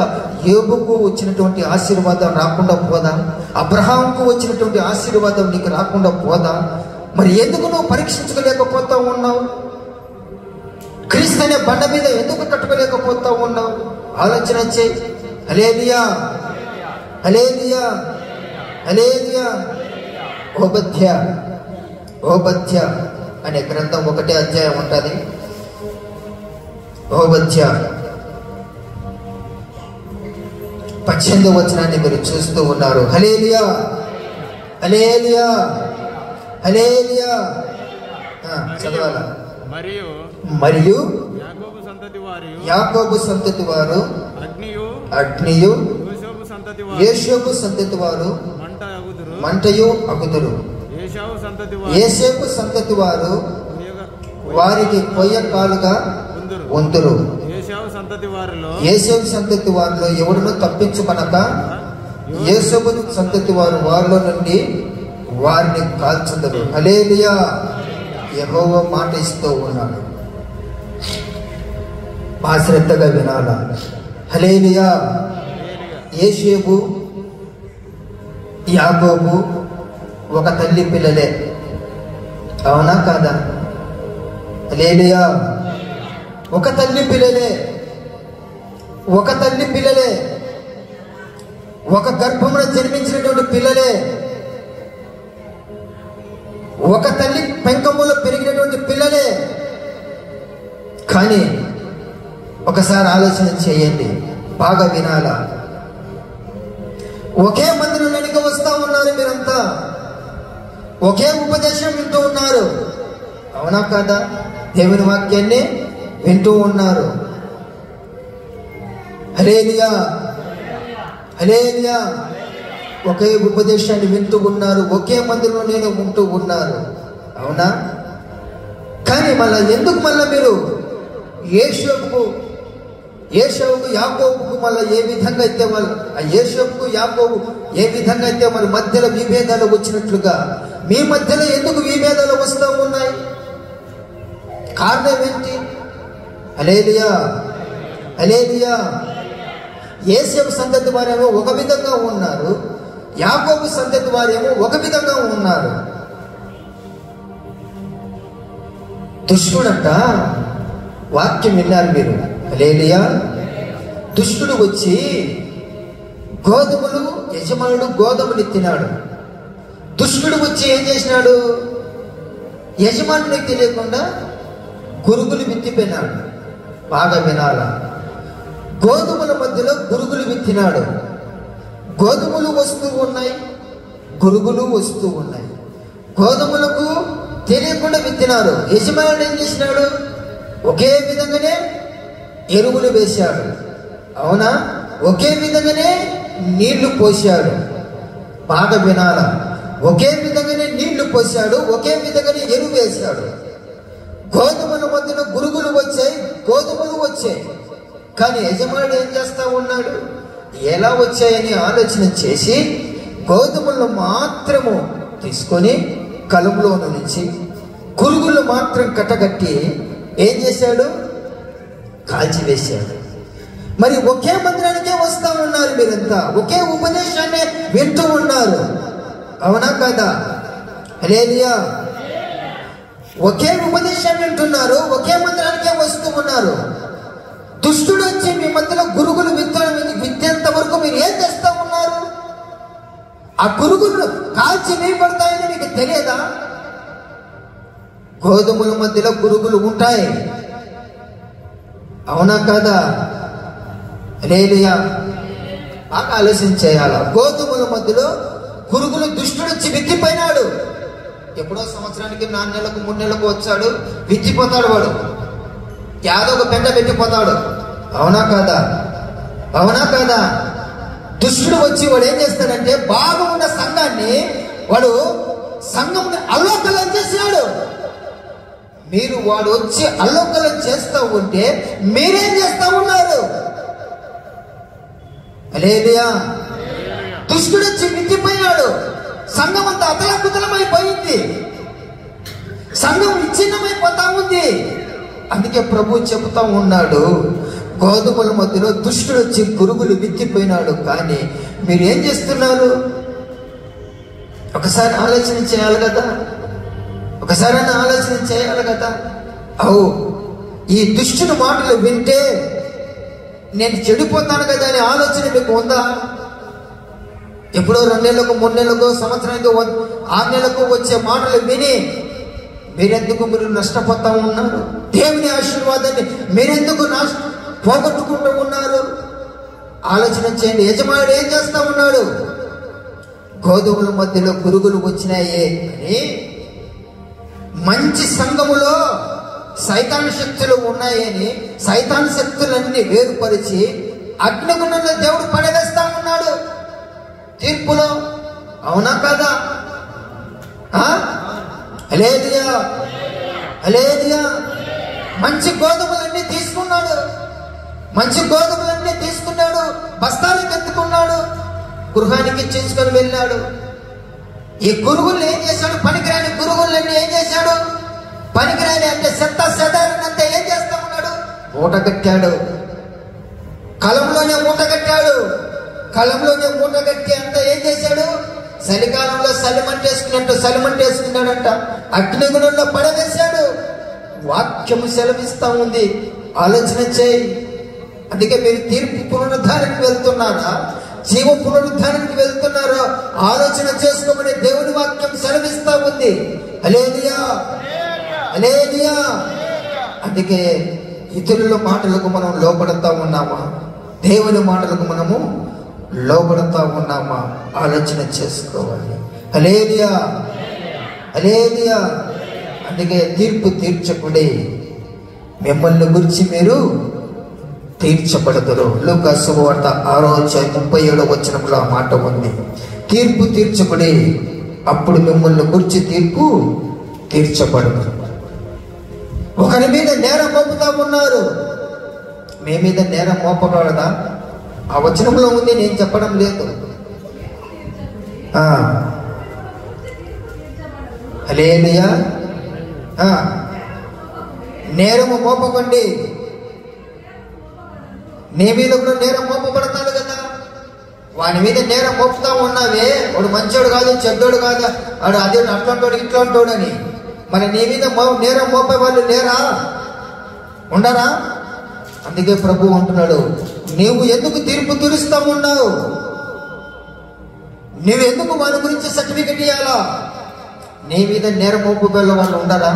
యోబుకు వచ్చినటువంటి ఆశీర్వాదం రాకుండా పోదా? అబ్రహాంకు వచ్చినటువంటి ఆశీర్వాదం నీకు రాకుండా పోదా? మరి ఎందుకు నువ్వు పరీక్షించుకోలేకపోతా ఉన్నావు? క్రీస్తు అనే బండ మీద ఎందుకు కట్టుకోలేకపోతా ఉన్నావు? ఆలోచన చేయి. హల్లెలూయా, హల్లెలూయా, హల్లెలూయా. ఓబద్య అనే గ్రంథం 1వ అధ్యాయం ఉంటుంది. ఓబద్య 18వ వచనాన్ని మీరు చూస్తూ ఉన్నారు. హల్లెలూయా, హల్లెలూయా, హల్లెలూయా. చదవాలా? మరియు యాకోబు సంతతి వారు అగ్నియు యేషోబు సంతతి వారు మంటయు అగుదురు. యేసేపు సంతతి వారు వారికి కొయ్యకాలుగా ఉందురు. యేసేపు సంతతి వారిలో ఎవడును తప్పించుకొనక యేసేపు సంతతి వారిలో నుండి వారిని కాల్చుందరు. హల్లెలూయా. యెహోవా మాట ఇస్తూ ఉన్నాడు, బాగా శ్రద్ధగా వినాలా. హల్లెలూయా. యేసేపు యాకోబు ఒక తల్లి పిల్లలే, అవునా కాదా? హల్లెలూయా. ఒక తల్లి పిల్లలే, ఒక గర్భమున జన్మించినటువంటి పిల్లలే, ఒక తల్లి పెంకములో పెరిగినటువంటి పిల్లలే. కానీ ఒకసారి ఆలోచన చేయండి, బాగా వినాలా. ఒకే మందిరంలోనికి వస్తా ఉన్నారు మీరంతా, ఒకే ఉపదేశం వింటూ ఉన్నారు, అవునా కదా? దేవుని వాక్యాన్ని వింటూ ఉన్నారు. హల్లెలూయా, హల్లెలూయా. ఒకే ఉపదేశాన్ని వింటూ ఉన్నారు, ఒకే మందిరంలో నేను ఉంటూ ఉన్నారు, అవునా? కానీ మళ్ళా ఎందుకు మళ్ళా మీరు యేషోబుకు యాకోబుకు మళ్ళీ ఏ విధంగా అయితే వాళ్ళు యేషోబుకు యాకోబు ఏ విధంగా అయితే మరి మధ్యలో విభేదాలు వచ్చినట్లుగా మీ మధ్యలో ఎందుకు విభేదాలు వస్తూ ఉన్నాయి? కారణం ఏంటి? హల్లెలూయా, హల్లెలూయా. యేసేపు సంతతి వారేమో ఒక విధంగా ఉన్నారు, యాకోబు సంతతి వారేమో ఒక విధంగా ఉన్నారు. దుష్టుడంట, వాక్యం విన్నారు మీరు, హల్లెలూయా. దుష్టుడు వచ్చి యజమానుడు గోధుమలు ఎత్తినాడు. దుష్టుడు వచ్చి ఏం చేసినాడు? యజమానుడికి తెలియకుండా గురుగులు విత్తిపోయినాడు. బాగా వినాల, గోధుమల మధ్యలో గురుగులు విత్తినాడు. గోధుమలు వస్తూ ఉన్నాయి, గురుగులు వస్తూ ఉన్నాయి. గోధుమలకు తెలియకుండా విత్తినారు. యజమానుడు ఏం చేసినాడు? ఒకే విధంగానే ఎరువులు వేశాడు, అవునా? ఒకే విధంగానే నీళ్లు పోశాడు. బాగా వినాల, ఒకే విధంగానే నీళ్లు పోశాడు, ఒకే విధంగానే ఎరువు వేశాడు. గోధుమల మధ్యలో గురుగులు వచ్చాయి, గోధుమలు వచ్చాయి. కానీ యజమానుడు ఏం చేస్తా ఉన్నాడు? ఎలా వచ్చాయని ఆలోచన చేసి గోధుమలను మాత్రము తీసుకొని కలుపులో నుంచి గురుగులు మాత్రం కట్టగట్టి ఏం చేశాడు? కాల్చివేశాడు. మరి ఒకే మందిరానికే వస్తా ఉన్నారు మీరంతా, ఒకే ఉపదేశాన్ని వింటూ ఉన్నారు, అవునా కదా? హల్లెలూయా. ఒకే ఉపదేశాన్ని వింటున్నారు, ఒకే మందిరానికే వస్తూ ఉన్నారు. దుష్టుడు వచ్చి మీ మధ్యలో గురుగులు విత్తేంత వరకు మీరు ఏం చేస్తా ఉన్నారు? ఆ గురుగులు కాల్చి వేయబడతాయని మీకు తెలియదా? గోధుమల మధ్యలో గురుగులు ఉంటాయి, అవునా కదా? హల్లెలూయా. బాగా ఆలోచన చేయాల. గోధుమల మధ్యలో గురుగులు దుష్టుడు వచ్చి విత్తిపోయినాడు. ఎప్పుడో సంవత్సరానికి 4 నెలలకు 3 నెలలకు వచ్చాడు, విత్తిపోతాడు వాడు. యాదో ఒక పెంట పెట్టిపోతాడు, అవునా కదా? అవునా కదా? దుష్టుడు వచ్చి వాడు ఏం చేస్తాడంటే బాగా ఉన్న సంఘాన్ని వాడు సంఘంని అల్లోకలం చేసినాడు. వాడు వచ్చి అల్లోకలం చేస్తూ ఉంటే మీరేం చేస్తా ఉన్నారు? హల్లెలూయా. దుష్టుడు వచ్చి మించిపోయినాడు. సంఘం అంతా అతలాకుతలమైపోయింది, సంఘం విచ్ఛిన్నమైపోతా ఉంది. అందుకే ప్రభు చెబుతా ఉన్నాడు, గోధుమల మధ్యలో దుష్టుడు వచ్చి గురుగులు విత్తిపోయినాడు. కానీ మీరేం చేస్తున్నారు? ఒకసారి ఆలోచన చేయాలి కదా, ఒకసారి ఆలోచన చేయాలి కదా. ఈ దుష్టుని మాటలు వింటే నేను చెడిపోతాను కదా అనే ఆలోచన మీకు ఉందా? ఎప్పుడో 2 నెలలకు 3 నెలలకు సంవత్సరానికి 6 నెలలకు వచ్చే మాటలు విని మీరు నష్టపోతా ఉన్నారు? దేవుని ఆశీర్వాదాన్ని మీరెందుకు పోగొట్టుకుంటూ ఉన్నారు? ఆలోచన చేయండి. యజమానుడు ఏం చేస్తా ఉన్నాడు? గోధుమల మధ్యలో గురుగులు వచ్చినాయే అని మంచి సంఘములో సైతాను శక్తులు ఉన్నాయని సైతాను శక్తులన్నీ వేరుపరిచి అగ్నిగుణంలో దేవుడు పడవేస్తా ఉన్నాడు తీర్పులో, అవునా కదా? హల్లెలూయా, హల్లెలూయా. మంచి గోధుమలన్నీ తీసుకున్నాడు, మంచి గోధుమలన్నీ తీసుకున్నాడు, బస్తాలకు ఎత్తుకున్నాడు, గృహానికి చేసుకొని వెళ్ళాడు. ఈ గురుగుల్ని ఏం చేశాడు? పనికిరాని గురుగులన్నీ ఏం చేశాడు? పనికిరాని అంటే చెత్త చెదారనంతా ఏం చేస్తా ఉన్నాడు? మూట కట్టాడు, కలంలోనే మూట కట్టాడు. కలంలోనే మూట కట్టి అంతా ఏం చేశాడు? చలికాలంలో సలిమంటేసుకున్నట్టు సలిమంటేసుకున్నాడంట, అగ్నిగుణంలో పడవేశాడు. వాక్యము సెలవిస్తా ఉంది, ఆలోచన చేయి. అందుకే మీరు తీర్పు పునరుద్ధానికి వెళ్తున్నారా, జీవ పునరుద్ధానికి వెళ్తున్నారా? ఆలోచన చేసుకోమని దేవుని వాక్యం సెలవిస్తా ఉంది. హల్లెలూయా, హల్లెలూయా. అందుకే ఇతరుల మాటలకు మనం లోపడతా ఉన్నామా? దేవుని మాటలకు మనము లోబడుతా ఉన్నామా ఆలోచన చేసుకోవాలి. హల్లెలూయా, హల్లెలూయా. అందుకే తీర్పు తీర్చకుడి, మిమ్మల్ని గురించి మీరు తీర్చబడదురు. లూకా శుభవార్త 6:37 ఆ మాట ఉంది. తీర్పు తీర్చకుడి, అప్పుడు మిమ్మల్ని గురించి తీర్పు తీర్చబడదు. ఒకరి మీద నేరం మోపుతా ఉన్నారు, మీ మీద నేరం మోపబడదా? ఆ వచనంలో ఉంది, నేను చెప్పడం లేదు. హల్లెలూయా. నేరము మోపకండి. నీ మీద కూడా నేరం మోపబడతాడు కదా. వాని మీద నేరం మోపుతా ఉన్నావే, వాడు మంచోడు కాదు, చెడ్డోడు కాదు, వాడు అదే అట్లాంటోడు ఇట్లాంటోడు అని. మరి నీ మీద నేరం మోపే వాళ్ళు లేరా? ఉండరా? అందుకే ప్రభు అంటున్నాడు, నీవు ఎందుకు తీర్పు తీరుస్తా ఉన్నావు? నువ్వెందుకు వాళ్ళ గురించి సర్టిఫికెట్ ఇవ్వాలా? నీ మీద నేరం మోపే వాళ్ళు ఉండరా?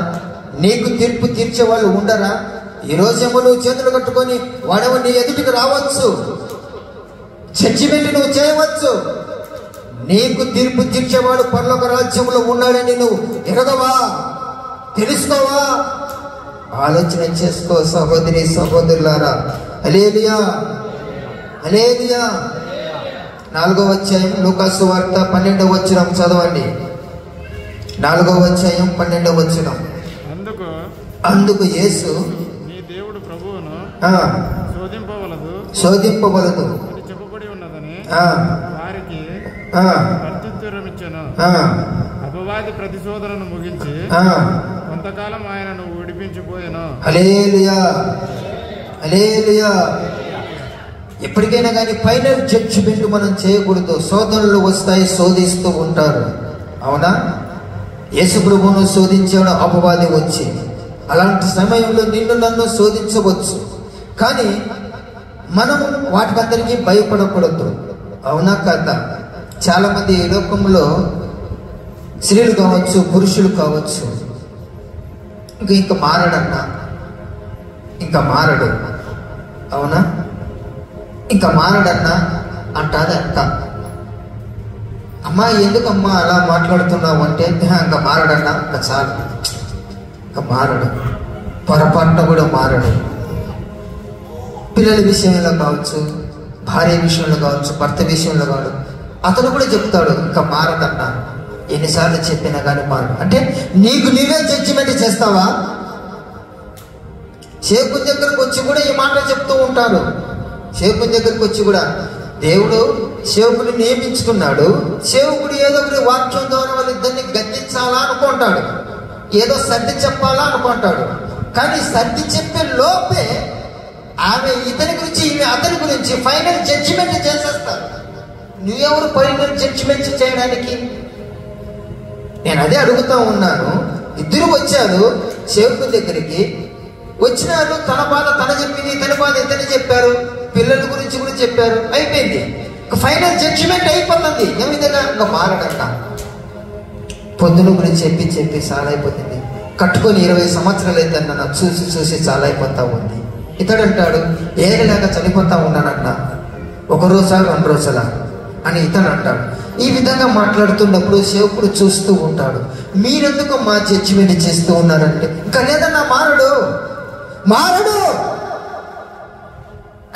నీకు తీర్పు తీర్చే వాళ్ళు ఉండరా? ఈ రోజేమో నువ్వు చేతులు కట్టుకొని వాడేమో నీ ఎదుటికి రావచ్చు, జడ్జిమెంట్ నువ్వు చేయవచ్చు. నీకు తీర్పు తీర్చేవాడు పరలోక రాజ్యంలో ఉన్నాడని నువ్వు ఎరగవా? తెలుసుకోవా? ఆలోచన చేసుకో సహోదరి సహోదరులారా. హల్లెలూయా, హల్లెలూయా. 4వ అధ్యాయం లూకా సువార్త 12వ వచనం చదవండి. 4వ అధ్యాయం 12వ వచనం. అందుకు యేసు, నీ దేవుడు ప్రభువును శోధింపవలదు చెప్పబడి ఉన్నదని వారికి ప్రత్యుత్తరం ఇచ్చెను. అపవాది ప్రతిశోధనను ముగించి కొంతకాలం ఆయనను విడిపించిపోయెను. హల్లెలూయా, హల్లెలూయా. ఎప్పటికైనా కానీ ఫైనల్ జడ్జిమెంట్ మనం చేయకూడదు. శోధనలు వస్తాయి, శోధిస్తూ ఉంటారు. అవునా? యేసు ప్రభువును శోధించాడు అపవాది వచ్చి. అలాంటి సమయంలో నిన్ను నన్ను శోధించవచ్చు, కానీ మనం వాటికందరికీ భయపడకూడదు. అవునా కదా? చాలా మంది ఈ లోకంలో స్త్రీలు కావచ్చు, పురుషులు కావచ్చు, ఇంకా మారడన్నా, ఇంకా మారడు. అవునా? ఇంకా మారడన్నా అంటాది అక్క. అమ్మా ఎందుకమ్మా అలా మాట్లాడుతున్నావు అంటే, ఇంకా మారడన్నా, ఇంకా చాలు, ఇంకా మారడు, పొరపాటున కూడా మారడు. పిల్లల విషయంలో కావచ్చు, భార్య విషయంలో కావచ్చు, భర్త విషయంలో కావచ్చు, అతను కూడా చెప్తాడు ఇంకా మారదన్నా. ఎన్నిసార్లు చెప్పినా కానీ మారడు. అంటే నీకు నీవే జడ్జిమెంట్ చేస్తావా? సేవకుని దగ్గరకు వచ్చి కూడా ఈ మాట చెప్తూ ఉంటారు. సేవకుని దగ్గరకు వచ్చి కూడా దేవుడు సేవకుని నియమించుకున్నాడు. సేవకుడు ఏదో ఒకటి వాక్యం ద్వారా వాళ్ళిద్దరిని గద్దించాలా అనుకుంటాడు, ఏదో సర్ది చెప్పాలా అనుకుంటాడు. కానీ సర్ది చెప్పే లోపే ఆమె ఇతని గురించి, ఈమె అతని గురించి ఫైనల్ జడ్జిమెంట్ చేసేస్తారు. నువ్వెవరు ఫైనల్ జడ్జిమెంట్ చేయడానికి? నేను అదే అడుగుతా ఉన్నాను. ఇద్దరు వచ్చారు సేవకుని దగ్గరికి, వచ్చినారు. తన బాధ తన చెప్పింది, ఇతని బాధ ఇతని చెప్పారు, పిల్లల గురించి కూడా చెప్పారు. అయిపోయింది, ఫైనల్ జడ్జిమెంట్ అయిపోతుంది. ఏమిదిగా ఇంకా మారడంట. పొద్దున గురించి చెప్పి చెప్పి చాలా అయిపోతుంది. కట్టుకొని 20 సంవత్సరాలు అయితే నన్ను చూసి చూసి చాలా అయిపోతా ఉంది. ఇతడు అంటాడు, ఏగలేక చనిపోతా ఉన్నానన్న, 1 రోజా 2 రోజులా అని ఇతడు అంటాడు. ఈ విధంగా మాట్లాడుతున్నప్పుడు సేవకుడు చూస్తూ ఉంటాడు. మీరెందుకు మా జడ్జిమెంట్ చేస్తూ ఉన్నారంటే, ఇంకా లేదన్నా మారడు మారడు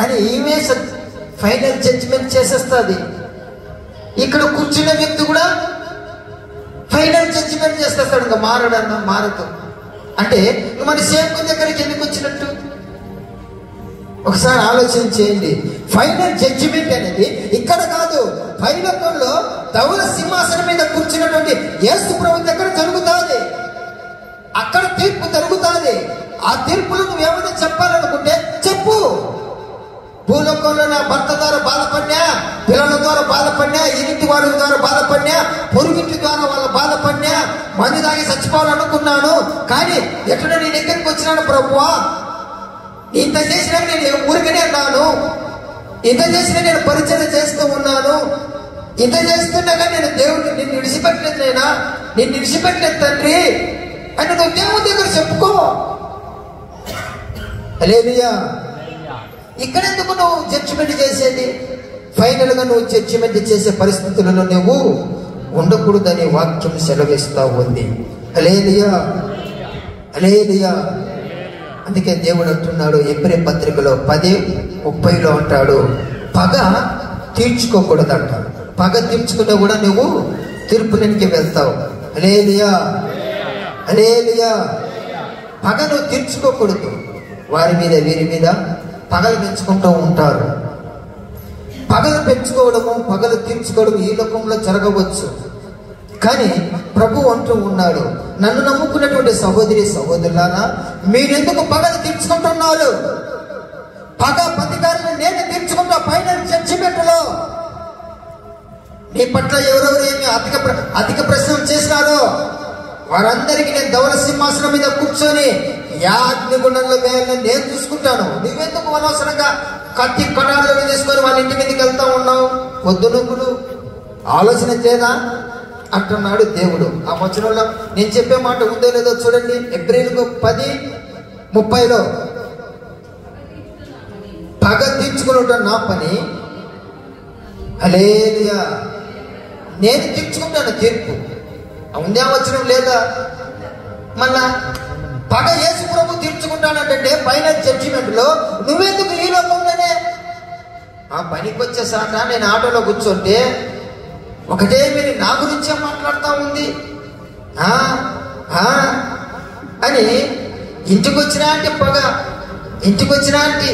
అని ఈమె ఫైనల్ జడ్జిమెంట్ చేసేస్తుంది. ఇక్కడ కూర్చున్న వ్యక్తి కూడా ఫైనల్ జడ్జిమెంట్ చేసేస్తాడు, ఇంకా మారడన్నా మారదు అంటే మన సేవకుని దగ్గరికి ఎందుకు వచ్చినట్టు? ఒకసారి ఆలోచన చేయండి. ఫైనల్ జడ్జిమెంట్ అనేది ఇక్కడ కాదు, పైలోకంలో ధవల సింహాసనం మీద కూర్చున్నటువంటి యేసు ప్రభు దగ్గర జరుగుతుంది. అక్కడ తీర్పు జరుగుతుంది. ఆ తీర్పులు నువ్వేమైనా చెప్పాలనుకుంటే చెప్పు. భూలోకంలో నా భర్త ద్వారా బాధపడినా, పిల్లల ద్వారా బాధపడినా, ఇంటి వాళ్ళ ద్వారా బాధపడినా, పొరుగింటి ద్వారా వాళ్ళ బాధపడినా, మంది దాగి చచ్చిపోవాలనుకున్నాను, కానీ ఎక్కడ నేను ఎక్కడికి వచ్చినాను ప్రభువా? ఇంత చేసినా నేను ఊరికనే అన్నాను, ఇంత చేసినా నేను పరిచయం చేస్తూ ఉన్నాను, ఇంత చేస్తున్నా కానీ నేను దేవుడిని నిన్ను విడిచిపెట్టలేదు, నిన్ను విడిచిపెట్టలేదు తండ్రి అని నువ్వు దేవుని దగ్గర చెప్పుకో. హల్లెలూయా. ఇక్కడెందుకు నువ్వు జడ్జిమెంట్ చేసేది? ఫైనల్ గా నువ్వు జడ్జిమెంట్ చేసే పరిస్థితులలో నువ్వు ఉండకూడదని వాక్యం సెలవిస్తా ఉంది. హల్లెలూయా, హల్లెలూయా. అందుకే దేవుడు అంటున్నాడు ఎబ్రీ పత్రికలో 10:30 అంటాడు, పగ తీర్చుకోకూడదంట. పగ తీర్చుకుంటే కూడా నువ్వు తీర్పులోనికి వెళ్తావు. హల్లెలూయా, హల్లెలూయా. పగ నువ్వు తీర్చుకోకూడదు. వారి మీద వీరి మీద పగలు పెంచుకుంటూ ఉంటారు. పగలు పెంచుకోవడము, పగలు తీర్చుకోవడం ఈ లోకంలో జరగవచ్చు. కానీ ప్రభు అంటూ ఉన్నాడు, నన్ను నమ్ముకున్నటువంటి సహోదరి సహోదరులారా, మీరెందుకు పగలు తీర్చుకుంటున్నారు? పగ ప్రతీకారాన్ని నేను తీర్చుకుంటా ఫైనల్ జడ్జిమెంట్ లో. నీ పట్ల ఎవరెవరు ఏమి అధిక ప్రశ్నలు చేసినారో వారందరికీ నేను ధవల సింహాసనం మీద కూర్చొని అగ్నిగుండంలో వేయాలని నేను చూసుకుంటాను. నువ్వెందుకు అనవసరంగా కత్తి కటాలను తీసుకొని వాళ్ళ ఇంటి మీదకి వెళ్తా ఉన్నావు? పొద్దునొక్కులు ఆలోచన చేయదా అంటున్నాడు దేవుడు. ఆ వచనంలో నేను చెప్పే మాట ఉందో లేదో చూడండి. ఏప్రిల్ 10:30 పగ తీర్చుకున్నట నా పని. హల్లెలూయా. నేను తీర్చుకుంటాను తీర్పు. ఉందే వచనం లేదా? మళ్ళా పగ యేసు ప్రభు తీర్చుకుంటానంటే ఫైనల్ జడ్జిమెంట్ లో నువ్వెందుకు ఈ లోకంలోనే? ఆ పనికి వచ్చేసాక నేను ఆటోలో కూర్చుంటే ఒకటే మీరు నా గురించే మాట్లాడుతూ ఉంది అని. ఇంటికి వచ్చినా అంటే పగ, ఇంటికి వచ్చినా అంటే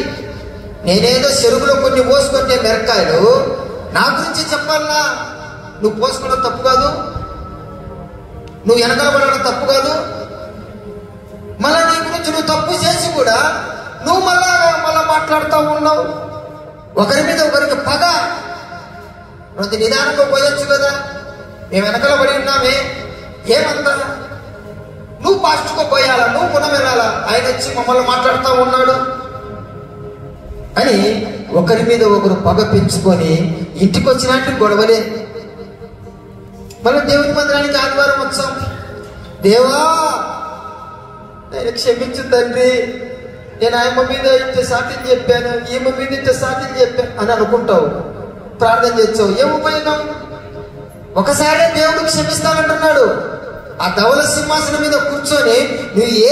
నేనేదో చెరువులో కొన్ని పోసుకుంటే మిరకాయలు నా గురించి చెప్పాలా? నువ్వు పోసుకోవడం తప్పు కాదు, నువ్వు వెనకబడడం తప్పు కాదు. మళ్ళా నీ గురించి నువ్వు తప్పు చేసి కూడా నువ్వు మళ్ళా మాట్లాడుతూ ఉన్నావు. ఒకరి మీద ఒకరికి పగ. ప్రతి నిదానంగా పోయొచ్చు కదా. మేము వెనకల పడి ఉన్నామే, ఏమంతా నువ్వు పాస్ట్గా పోయాలా, నువ్వు పునః వెళ్ళాలా? ఆయన వచ్చి మమ్మల్ని మాట్లాడుతూ ఉన్నాడు అని ఒకరి మీద ఒకరు పగ పెంచుకొని ఇంటికి వచ్చినట్టు గొడవలే. మళ్ళీ దేవుని మందిరానికి ఆదివారం వచ్చాం. దేవా నేను క్షమించు తండ్రి, నేను ఆయమ్మ మీద ఇంత సాధ్యం చెప్పాను, ఈమె మీద ఇంత సాధ్యం చెప్పాను అని అనుకుంటావు, ప్రార్థన చేస్తావు. ఏం ఉపయోగం? ఒకసారి దేవుడు క్షమిస్తానంటున్నాడు. ఆ ధవల సింహాసనం మీద కూర్చొని నువ్వు ఏ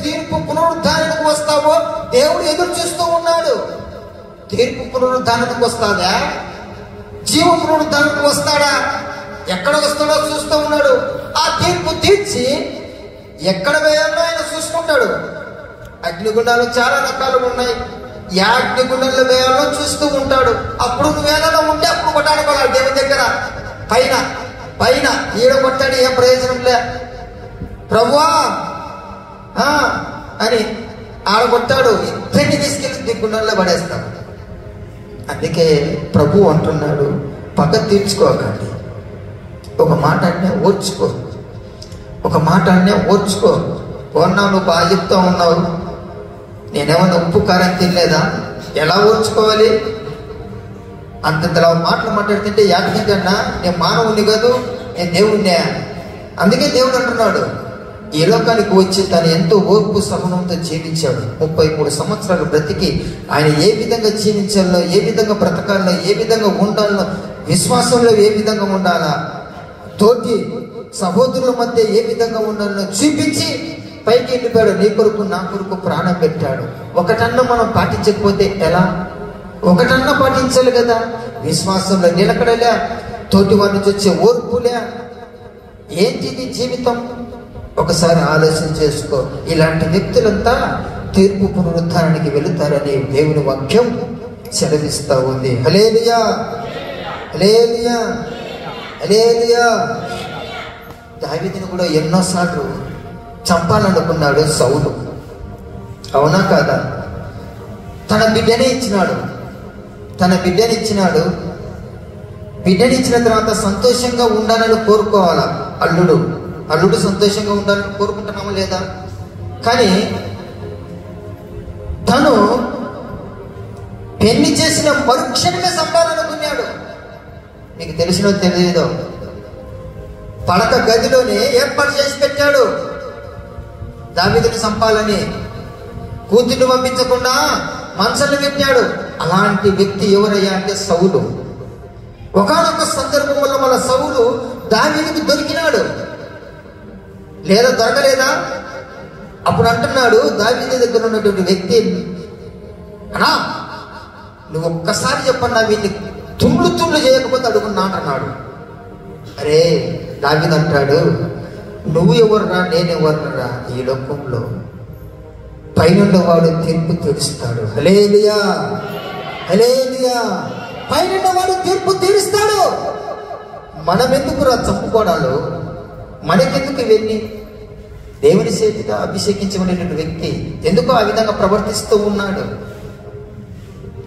తీర్పు పునరుద్ధారణకు వస్తావో దేవుడు ఎదురు చూస్తూ ఉన్నాడు. తీర్పు పునరుద్ధారణకు వస్తాదా? జీవ పునరుద్ధారణకు వస్తాడా? ఎక్కడ వస్తాడో చూస్తూ ఉన్నాడు. ఆ తీర్పు తీర్చి ఎక్కడ వేయాలో ఆయన చూసుకుంటాడు. అగ్నిగుండాలు చాలా రకాలు ఉన్నాయి. ఏ అగ్నిగుండంలో వేయాలో చూస్తూ ఉంటాడు. అప్పుడు నువ్వు వేలలో ఉంటే అప్పుడు కొట్టాడుకోవాలి దేవుని దగ్గర. పైన ఈడ కొట్టాడు, ఏం ప్రయోజనం లే. ప్రభువా అని ఆడగొట్టాడు, ఇద్దరిని తీసుకెళ్ళి దిగ్గుండంలో పడేస్తాడు. అందుకే ప్రభు అంటున్నాడు, పగ తీర్చుకోకండి. ఒక మాట అంటే ఓర్చుకో, ఒక మాట అంటే ఓర్చుకో. ఓన్నావు, నువ్వు బాగా చెప్తా ఉన్నావు, నేనేమన్నా ఉప్పు కారం తినలేదా? ఎలా ఓర్చుకోవాలి? అంతలా మాటలు మాట్లాడుతుంటే యాదగిరికన్నా నేను మానవుని కాదు, నేను దేవుణ్ణే. అందుకే దేవుడు అంటున్నాడు, ఈ లోకానికి వచ్చి తను ఎంతో ఓర్పు సహనంతో జీవించాడు. 33 సంవత్సరాలు బ్రతికి ఆయన ఏ విధంగా జీవించాలో, ఏ విధంగా బ్రతకాలో, ఏ విధంగా ఉండాలో, విశ్వాసంలో ఏ విధంగా ఉండాలా, తోటి సహోదరుల మధ్య ఏ విధంగా ఉండాలో చూపించి పైకి వెళ్ళిపోయాడు. నీ కొరకు నా కొరకు ప్రాణం పెట్టాడు. ఒకటన్నా మనం పాటించకపోతే ఎలా? ఒకటన్నా పాటించాలి కదా. విశ్వాసంలో నిలకడలే, తోటి వారి నుంచి వచ్చే ఓర్పులే. ఏంటి నీ జీవితం? ఒకసారి ఆలోచన చేసుకో. ఇలాంటి వ్యక్తులంతా తీర్పు పునరుద్ధారానికి వెళుతారని దేవుని వాక్యం సెలవిస్తా ఉంది. హల్లెలూయా, హల్లెలూయా, హల్లెలూయా. దావీదుని కూడా ఎన్నోసార్లు చంపాలనుకున్నాడు సౌలు, అవునా కాదా? తన బిడ్డనే ఇచ్చినాడు. బిడ్డనిచ్చిన తర్వాత సంతోషంగా ఉండాలని కోరుకోవాలా. అల్లుడు సంతోషంగా ఉండాలని కోరుకుంటున్నామా లేదా? కానీ తను పెళ్లి చేసిన మరుక్షణమే చంపాలనుకున్నాడు. మీకు తెలిసినో తెలియదో, పడక గదిలోనే ఏర్పాటు చేసి పెట్టాడు దావీదుని చంపాలని. కూతుర్ని పంపించకుండా మంచాన్ని పెట్టాడు. అలాంటి వ్యక్తి ఎవరయ్యా అంటే సౌలు. ఒకానొక సందర్భంలో మన సౌలు దావీదుకు దొరికినాడు, లేదా దొరకలేదా? అప్పుడు అంటున్నాడు దావీదు దగ్గర ఉన్నటువంటి వ్యక్తి, అన్నా నువ్వు ఒక్కసారి చెప్పన్నా వీడిని తుండ్లు చేయకపోతే అడుగున్నా అంటున్నాడు. అరే దావీదు అంటాడు, నువ్వు ఎవర్రా నేనెవర్రా ఈ లోకంలో? పైనుండి వాడు తీర్పు తీరుస్తాడు. హల్లెలూయా హల్లెలూయా. పైనుండి వాడు తీర్పు తీరుస్తాడు. మనం ఎందుకు చంపుకోవడాలు? మనకెందుకు ఇవన్నీ? దేవుని చేతిగా అభిషేకించబడినటువంటి వ్యక్తి ఎందుకు ఆ విధంగా ప్రవర్తిస్తూ ఉన్నాడు?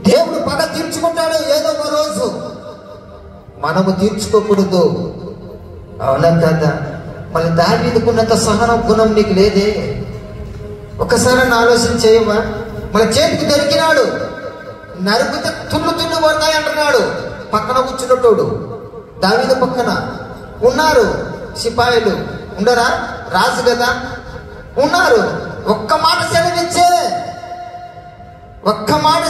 దేవుడు పగ తీర్చుకుంటాడు ఏదో ఒక రోజు, మనము తీర్చుకోకూడదు. అవునా కదా? మళ్ళీ దావీదుకున్నంత సహన గుణం నీకు లేదే? ఒకసారి ఆలోచన చేయవా? మన చేతికి దొరికినాడు, నరికితే తుళ్ళు పడతాయి అంటున్నాడు. పక్కన కూర్చున్నటోడు దావీదు పక్కన ఉన్నారు సిపాయిలు, ఉండరా? రాజు కదా, ఉన్నారు. ఒక్క మాట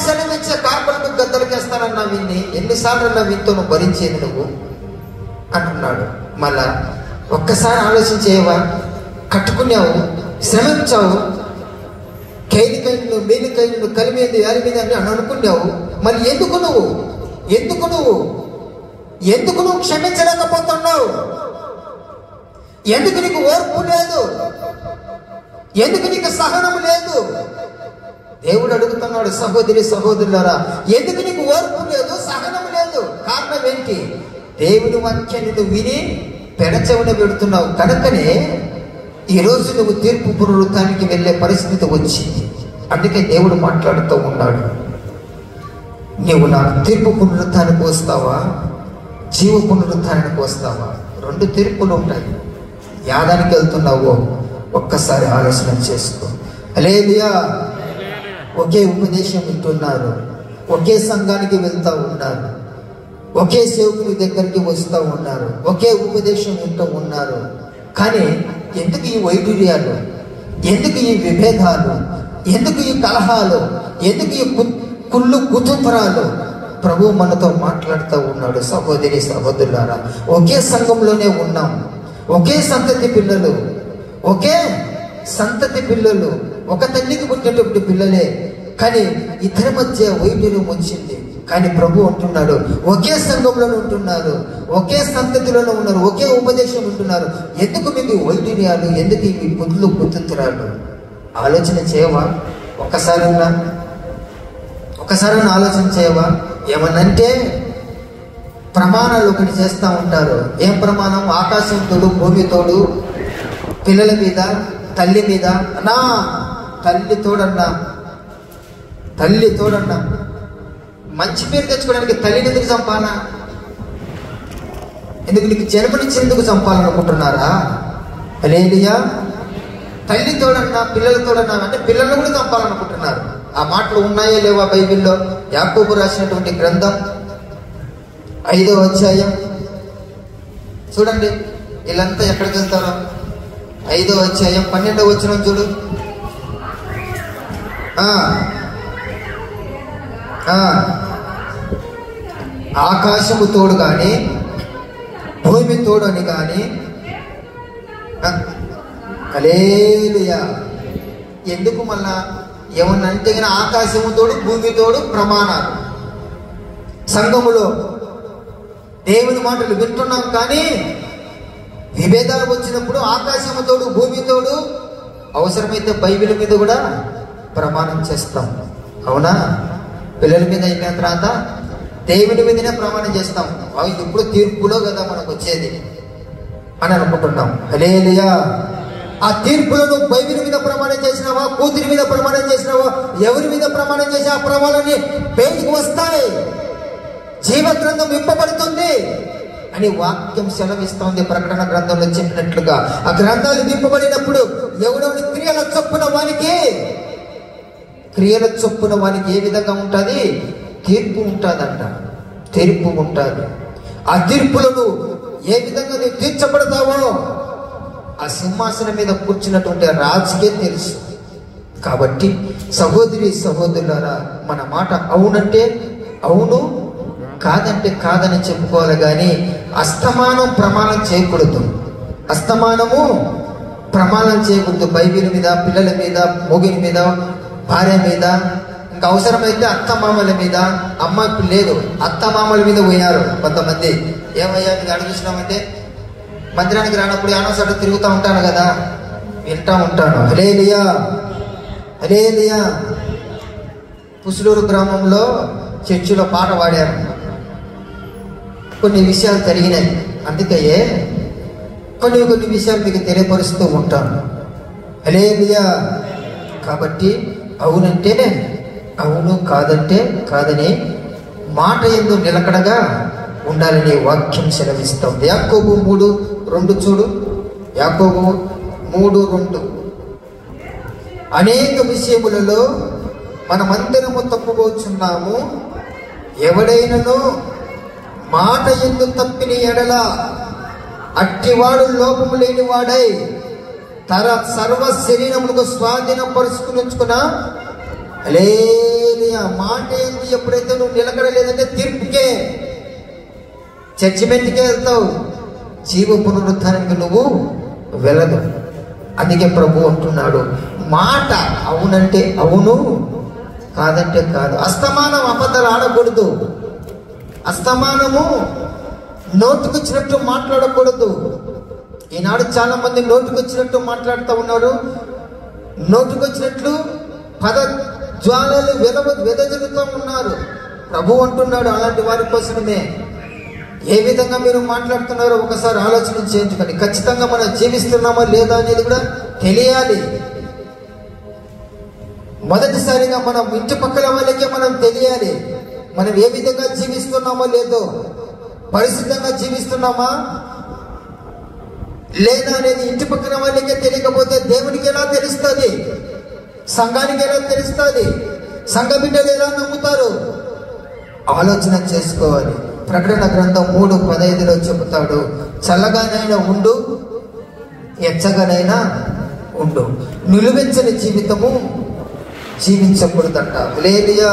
సెలవిచ్చే కార్పొరేట్ గద్దలకేస్తానన్నా విన్ని, ఎన్నిసార్లు వింతో నువ్వు భరించేది నువ్వు అంటున్నాడు. మళ్ళా ఒక్కసారి ఆలోచన చేయవా? కట్టుకున్నావు, శ్రమించావు, ఖైదీకైలు మేలుకైలు కలిమేది అరిమేది అని అనుకున్నావు. మరి ఎందుకు నువ్వు క్షమించలేకపోతున్నావు? ఎందుకు నీకు ఓర్పు లేదు? ఎందుకు నీకు సహనం లేదు? దేవుడు అడుగుతున్నాడు, సహోదరి సహోదరులారా, ఎందుకు నీకు ఓర్పు లేదు, సహనం లేదు? కారణం ఏంటి? దేవుని వాక్యాన్ని నువ్వు విని పెడచెవిన పెడుతున్నావు కనుకనే ఈరోజు నువ్వు తీర్పు పునరుద్ధానికి వెళ్ళే పరిస్థితి వచ్చింది. అందుకే దేవుడు మాట్లాడుతూ ఉన్నాడు, నీవు నాకు తీర్పు పునరుద్ధానికి వస్తావా, జీవ పునరుద్ధానికి వస్తావా? 2 తీర్పులు ఉంటాయి. యాదానికి వెళ్తున్నావో ఒక్కసారి ఆలోచన చేసుకో. హల్లెలూయా. ఒకే ఉపదేశం వింటున్నారు, ఒకే సంఘానికి వెళ్తూ ఉన్నారు, ఒకే సేవకుని దగ్గరికి వస్తూ ఉన్నారు, ఒకే ఉపదేశం వింటూ ఉన్నారు. కానీ ఎందుకు ఈ వైడూర్యాలు? ఎందుకు ఈ విభేదాలు? ఎందుకు ఈ కలహాలు? ఎందుకు ఈ కుళ్ళు కుతంత్రాలు? ప్రభు మనతో మాట్లాడుతూ ఉన్నాడు. సహోదరి సహోదరులారా, ఒకే సంఘంలోనే ఉన్నాం, ఒకే సంతతి పిల్లలు, ఒక తల్లికి పుట్టినటువంటి పిల్లలే. కానీ ఇద్దరి మధ్య వైద్యులు వచ్చింది. కానీ ప్రభు అంటున్నాడు, ఒకే సంఘంలోనే ఉంటున్నారు, ఒకే సంతతిలోనే ఉన్నారు, ఒకే ఉపదేశం ఉంటున్నారు. ఎందుకు మీకు వైద్యుర్యాలు? ఎందుకు ఇవి కుళ్ళు కుతంత్రాలు? ఆలోచన చేయవా? ఒక్కసారన్నా ఆలోచన చేయవా? ఏమనంటే ప్రమాణాలు ఒకటి చేస్తూ ఉంటారు. ఏం ప్రమాణం? ఆకాశం తోడు, భూమి తోడు, పిల్లల మీద, తల్లి మీద. అన్నా తల్లి తోడన్నా మంచి పేరు తెచ్చుకోవడానికి తల్లిని ఎందుకు చంపాలా? ఎందుకు నీకు జన్మనిచ్చేందుకు చంపాలనుకుంటున్నారా? హల్లెలూయా. తల్లి తోడన్నా, పిల్లల తోడన్నా అంటే పిల్లలను కూడా చంపాలనుకుంటున్నారు. ఆ మాటలు ఉన్నాయో లేవా బైబిల్లో? యాకోబు రాసినటువంటి గ్రంథం 5వ అధ్యాయం చూడండి. వీళ్ళంతా ఎక్కడికి వెళ్తారో? 5వ అధ్యాయం 12వ వచనం చూడు. ఆకాశము తోడు కానీ భూమి తోడు అని కానీ. హల్లెలూయా. ఎందుకు మళ్ళా ఏమన్నంటే ఆకాశము తోడు, భూమి తోడు ప్రమాణాలు. సంఘములో దేవుని మాటలు వింటున్నాం కానీ విభేదాలు వచ్చినప్పుడు ఆకాశము తోడు, భూమి తోడు, అవసరమైతే బైబిల్ మీద కూడా ప్రమాణం చేస్తాం. అవునా? పిల్లల మీద అయిన తర్వాత దేవుని మీదనే ప్రమాణం చేస్తాం. ఇప్పుడు తీర్పులో కదా మనకు వచ్చేది అని అనుకుంటున్నాం. హల్లెలూయా. ఆ తీర్పులను బైబిల్ మీద ప్రమాణం చేసినావా, కూతురి మీద ప్రమాణం చేసినావా, ఎవరి మీద ప్రమాణం చేసి ఆ ప్రమాణాన్ని బయటికి వస్తాయి. జీవ గ్రంథం విప్పబడుతుంది అని వాక్యం సెలవిస్తోంది. ప్రకటన గ్రంథంలో చెప్పినట్లుగా ఆ గ్రంథాలు విప్పబడినప్పుడు ఎవడెవడి క్రియల చొప్పున వానికి ఏ విధంగా ఉంటుంది? తీర్పు ఉంటుందంట. తీర్పు ఉంటుంది. ఆ తీర్పులను ఏ విధంగా నువ్వు తీర్చబడతావో ఆ సింహాసనం మీద కూర్చున్నటువంటి రాజుకే తెలుసు. కాబట్టి సహోదరి సహోదరులారా, మన మాట అవునంటే అవును, కాదంటే కాదని చెప్పుకోవాలి కానీ అస్తమానం ప్రమాణం చేయకూడదు. అస్తమానము ప్రమాణం చేయకూడదు. బైబిల్ మీద, పిల్లల మీద, మొగుని మీద, భార్య మీద, ఇంకా అవసరమైతే అత్తమామల మీద. అమ్మాయి లేదు, అత్తమామల మీద పోయారు కొంతమంది. ఏమయ్యా మీకు అడుగుతున్నామంటే, మందిరానికి రానప్పుడు అనవసరం తిరుగుతూ ఉంటాను కదా, వింటూ ఉంటాను. హల్లెలూయా, హల్లెలూయా. పుసులూరు గ్రామంలో చర్చిలో పాట పాడారు. కొన్ని విషయాలు జరిగినాయి, అందుకే కొన్ని విషయాలు మీకు తెలియపరుస్తూ ఉంటాను. హల్లెలూయా. కాబట్టి అవునంటే అవును, కాదంటే కాదని మాట యందు నిలకడగా ఉండాలని వాక్యం సెలవిస్తాం. యాకోబు 3:2 చూడు. యాకోబు 3:2. అనేక విషయములలో మనమందరము తప్పుపోచున్నాము. ఎవడైనను మాట యందు తప్పిన ఎడల అట్టివాడు లోపము లేని వాడై తన సర్వ శరీరములకు స్వాధీనం పరుచుకున్న హల్లెలూయా. మాట యందు ఎప్పుడైతే నువ్వు నిలకడలేదంటే తీర్పుకే, జడ్జిమెంట్కే వెళ్తావు, జీవ పునరుద్ధానానికి నువ్వు వెళ్ళదు. అందుకే ప్రభు అంటున్నాడు, మాట అవునంటే అవును, కాదంటే కాదు. అస్తమానం అబద్ధాలు ఆడకూడదు. అస్తమానము నోటుకొచ్చినట్టు మాట్లాడకూడదు. ఈనాడు చాలా మంది నోటుకొచ్చినట్టు మాట్లాడుతూ ఉన్నారు. నోటుకొచ్చినట్లు పద జ్వాలలు వెదజల్లుతూ ఉన్నారు. ప్రభు అంటున్నాడు, అలాంటి వారి కోసమే. ఏ విధంగా మీరు మాట్లాడుతున్నారో ఒకసారి ఆలోచన చేయించుకోండి. ఖచ్చితంగా మనం జీవిస్తున్నామా లేదా అనేది కూడా తెలియాలి. మొదటిసారిగా మనం ఇంటి పక్కల వాళ్ళకే మనం తెలియాలి, మనం ఏ విధంగా జీవిస్తున్నామో లేదో, పరిశుద్ధంగా జీవిస్తున్నామా లేదా అనేది ఇంటి పక్కన వాళ్ళకే తెలియకపోతే దేవునికి ఎలా తెలుస్తుంది? సంఘానికి ఎలా తెలుస్తుంది? సంఘ బిడ్డలు ఎలా నమ్ముతారు? ఆలోచన చేసుకోవాలి. ప్రకటన గ్రంథం 3:15 చెబుతాడు, చల్లగానైనా ఉండు, ఎచ్చగానైనా ఉండు, నిలువెచ్చని జీవితము జీవించకూడదంట. హల్లెలూయా,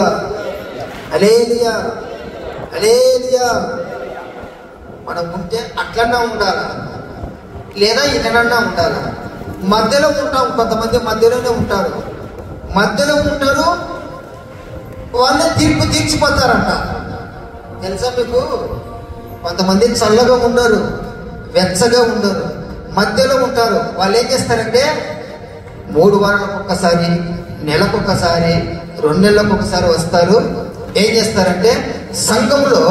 హల్లెలూయా, హల్లెలూయా. మనం ఉంటే అట్లన్నా ఉండాలా, లేదా ఇట్లనన్నా ఉండాలా. మధ్యలో ఉంటాం. కొంతమంది మధ్యలోనే ఉంటారు. మధ్యలో ఉంటారు, వాళ్ళే తీర్పు తీర్చిపోతారంట. తెలుసా మీకు? కొంతమంది చల్లగా ఉండరు, వెచ్చగా ఉండరు, మధ్యలో ఉంటారు. వాళ్ళు ఏం చేస్తారంటే 3 వారాలకు ఒక్కసారి, నెలకొకసారి, 2 నెలలకు ఒకసారి వస్తారు. ఏం చేస్తారంటే సంఘంలో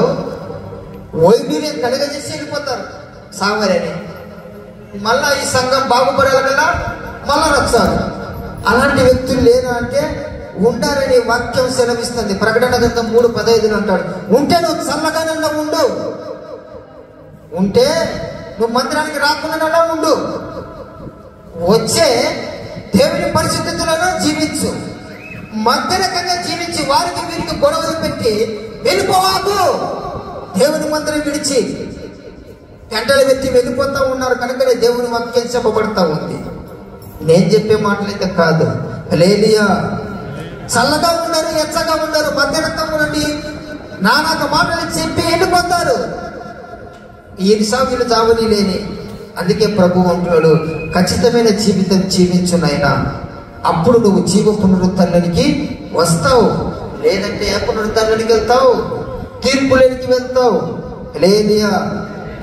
వైద్యుని కలగజేసి వెళ్ళిపోతారు సామరని. మళ్ళా ఈ సంఘం బాగుపడాలి కదా, మళ్ళా వచ్చారు. అలాంటి వ్యక్తులు లేరా అంటే ఉంటారని వాక్యం సెలవిస్తుంది. ప్రకటన గ్రంథం 3:15 అంటాడు, ఉంటే నువ్వు చల్లగానన్నా ఉండు, ఉంటే నువ్వు మందిరానికి రాకుండా ఉండు, వచ్చే దేవుని పరిశుద్ధతలను జీవించు, మధ్యరకంగా జీవించి వారికి వీరికి గొడవలు పెట్టి వెళ్ళిపోవాకు. దేవుని మందిరం విడిచి గంటలు పెట్టి వెళ్ళిపోతా ఉన్నారు కనుకనే దేవుని వాక్యం చెప్పబడతా ఉంది. నేను చెప్పే మాటలైతే కాదు. హల్లెలూయా. చల్లగా ఉండరు, ఎచ్చగా ఉండరు, మధ్యరకంగా ఉండి నానాక మాటలు చెప్పి వెళ్ళిపోతారు. ఈ సాగులు చావని లేని. అందుకే ప్రభు అంటున్నాడు, ఖచ్చితమైన జీవితం జీవించునైనా అప్పుడు నువ్వు జీవ పునరుద్ధరణకి వస్తావు. లేదంటే ఏ పునరుద్ధరణకి వెళ్తావు? తీర్పులోనికి వెళ్తావు. హల్లెలూయా.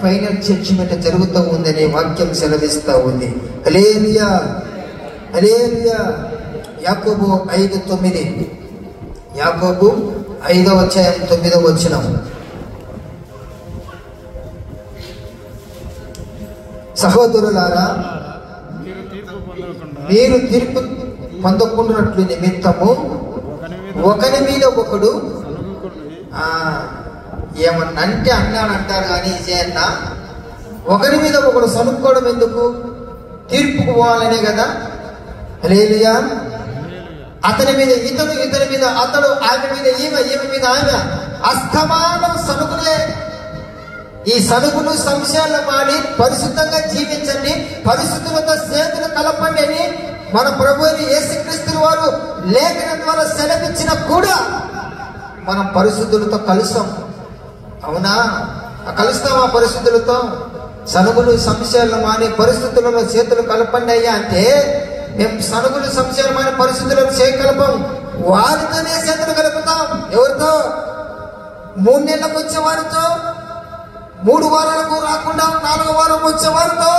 ఫైనల్ జడ్జిమెంట్ జరుగుతూ ఉందని వాక్యం సెలవిస్తూ ఉంది. హల్లెలూయా, హల్లెలూయా. యాకోబు 5:9. యాకోబు 5:9. సహోదరులారా, మీరు తీర్పు పొందకుండానట్లు నిమిత్తము ఒకరి మీద ఒకడు ఏమన్నా అంటే అన్నానంటారు కానీ ఇదేన్న ఒకరి మీద ఒకడు సనుక్కోవడం ఎందుకు? తీర్పుకు పోవాలనే కదా. హల్లెలూయా. అతని మీద ఇతడు, ఇతని మీద అతడు, ఆమె మీద ఈమె, ఈమె మీద ఆమె, అస్తమానం సనుకులే. ఈ సనుగులు సంశయాలు మాడి పరిశుద్ధంగా జీవించండి, పరిశుద్ధులతో స్నేహితులు కలపండి అని మన ప్రభు యేసుక్రీస్తు వారు లేఖనం ద్వారా సెలవిచ్చినా కూడా మనం పరిశుద్ధులతో కలుస్తాం. అవునా? కలుస్తాం ఆ పరిశుద్ధులతో. సనుగులు సంశయాలు మానే పరిస్థితులలో చేతులు కలపండి అయ్యా అంటే మేము సనుగులు సంశయాలు మానే పరిస్థితులను చేయగలపం. వారితోనే చేతులు కలుపుతాం. ఎవరితో? 3 నెలలకు వచ్చే వారితో, 3 వారాలకు రాకుండా 4వ వారం వచ్చే వారితో,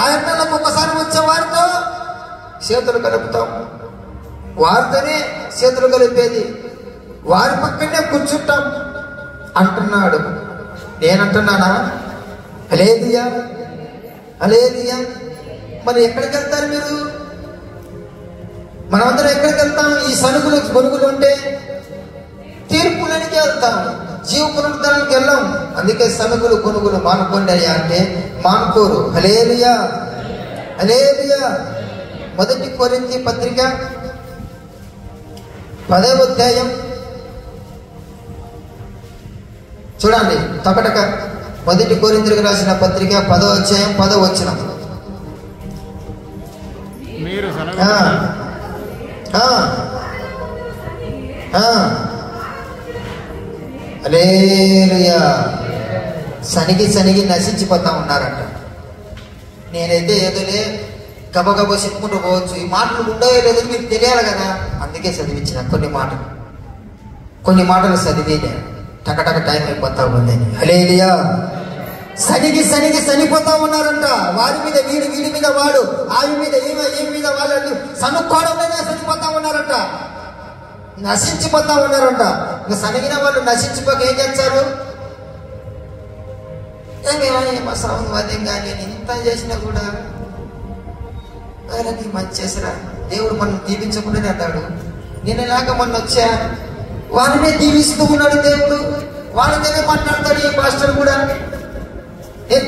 6 నెలలకు ఒకసారి వచ్చే వారితో చేతులు కలుపుతాం. వారితోనే చేతులు కలిపేది. వారి పక్కనే కూర్చుంటాం అంటున్నాడు. నేనంటున్నానా? హల్లెలూయా, హల్లెలూయా. మరి ఎక్కడికి వెళ్తారు మీరు? మనమందరం ఎక్కడికి వెళ్తాం? ఈ సనుగులు గొనుగులు ఉంటే తీర్పులనికి వెళ్తాం, జీవ పునరుద్ధరణకి వెళ్ళాం. అందుకే సనుగులు గొనుగులు మానుకోండి అయ్యా అంటే మానుకోరు. హల్లెలూయా, హల్లెలూయా. 1 కొరింథీ పత్రిక 10వ అధ్యాయం చూడండి. తపటక 1 కొరింథీయులకు రాసిన పత్రిక 10వ అధ్యాయం 10వ వచనం. మీరు హల్లెలూయా. సనిగి నశించిపోతా ఉన్నారంట. నేనైతే ఏదోలే గబగబ చెప్పుకుంటూ పోవచ్చు. ఈ మాటలు ఉండవో లేదో మీకు తెలియాలి కదా, అందుకే చదివించిన కొన్ని మాటలు చదివేనే టకటక టైం అయిపోతా ఉందని. హల్లెలూయా. సనిపోతా ఉన్నారంట. వారి మీద వీడి మీద వాడు, ఆవి మీద ఈ మీద వాళ్ళు సనుక్కోవడంలోనే చనిపోతా ఉన్నారంట, నశించిపోతా ఉన్నారంట. ఇంకా సనిగిన వాళ్ళు నశించిపోక ఏం చేస్తారు? ఏమో సౌందర్యంగా నేను ఇంత చేసినా కూడా వాళ్ళకి మంచి చేసిరా, దేవుడు మనం దీవించకుండానే అన్నాడు. నేను ఇలాగ మొన్న వచ్చా, వాళ్ళనే దీవిస్తూ ఉన్నాడు దేవుడు. వాళ్ళతోనే మాట్లాడతాడు ఈ పాస్టర్ కూడా.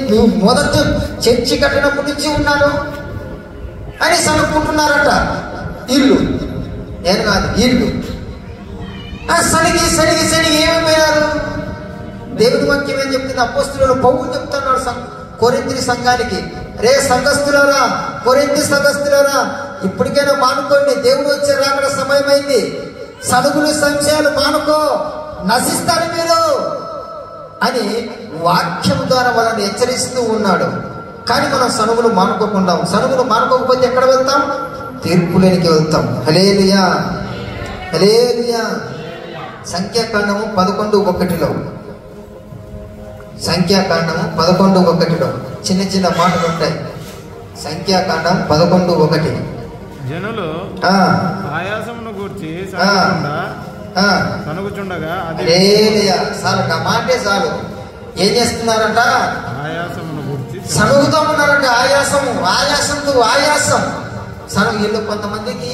నువ్వు మొదట చర్చి కట్టినప్పటి నుంచి ఉన్నాను అని సనుక్కుంటున్నారట. ఇల్లు నేను కాదు, ఇల్లు. సనిగి ఏమైపోయారు? దేవుడి వాక్యం ఏం చెప్తుంది? అపోస్తలుడు పౌలు చెప్తున్నాడు కొరింథీ సంఘానికి, రే సంఘస్థులారా, కొరింథీ సంఘస్థులారా, ఇప్పటికైనా మానుకోండి, దేవుడు వచ్చే రాకడ సమయమైంది. సనుగులు సంశయాలు మానుకో, నశిస్తారు మీరు అని వాక్యం ద్వారా వాళ్ళని హెచ్చరిస్తూ ఉన్నాడు. కానీ మనం సనుగులు మానుకోకుండా, సనుగులు మానుకోకపోతే ఎక్కడ వెళ్తాం? తీర్పులోనికి వెళ్తాం. హల్లెలూయా, హల్లెలూయా. సంఖ్యాకాండము 11:1లో, సంఖ్యాకాండము 11:1లో చిన్న మాటలు ఉంటాయి. సంఖ్యాకాండం 11:1. జనులు ఆయాసమును గూర్చి సనుగుచుండగా చాలు, మాటే చాలు. ఏం చేస్తున్నారంట? ఆయాసమును గూర్చి సనుగుతూ ఉన్నారంట. ఆయాసం సనుగు. వీళ్ళు కొంతమందికి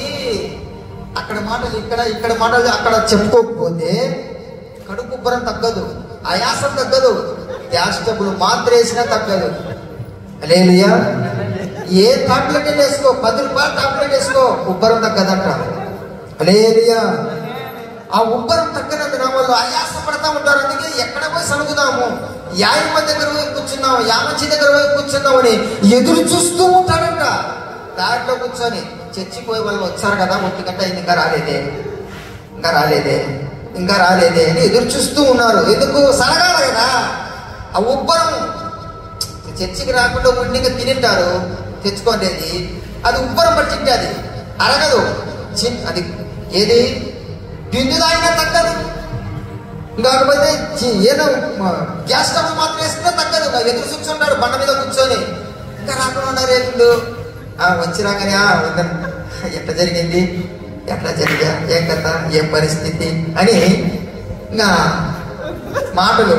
అక్కడ మాటలు ఇక్కడ మాటలు అక్కడ చెప్పుకోకపోతే కడుపు ఉబ్బరం తగ్గదు, ఆయాసం తగ్గదు, గ్యాస్ డబ్బులు మాత్రం వేసినా తగ్గదు. హల్లెలూయా. ఏ టాబ్లెట్ వేసుకో, 10 రూపాయల టాబ్లెట్ వేసుకో, ఉబ్బరం తగ్గదంట. హల్లెలూయా. ఆ ఉబ్బరం తగ్గనందున వాళ్ళు ఆయాస పడతా ఉంటారు. అందుకే ఎక్కడ పోయి సనుగుదాము, యాయమ్మ దగ్గర పోయి కూర్చున్నాము, యామంచి దగ్గర పోయి కూర్చున్నామని ఎదురు చూస్తూ ఉంటాడంట. దాంట్లో కూర్చొని చర్చికి పోయి వాళ్ళు వచ్చారు కదా, 1 గంట అయింది, ఇంకా రాలేదే అని ఎదురు చూస్తూ ఉన్నారు. ఎందుకు? సరగాలి కదా. ఆ ఉబ్బరం చర్చికి రాకుండా ఉండిగా తినింటారు, తెచ్చుకోలేదు. అది ఉబ్బరం పట్టింటే అది అరగదు. అది ఏది బిందు తాగినా తగ్గదు. కాకపోతే ఏదో గ్యాస్ స్టవ్ మాత్రం వేసినా తగ్గదు. ఎదురు కూర్చుంటాడు బండ మీద కూర్చొని. ఇంకా రాకుండా ఉన్నారు రేపులు. వచ్చి రాగానే ఎట్లా జరిగింది, ఏం కథ, ఏం పరిస్థితి అని ఇంకా మాటలు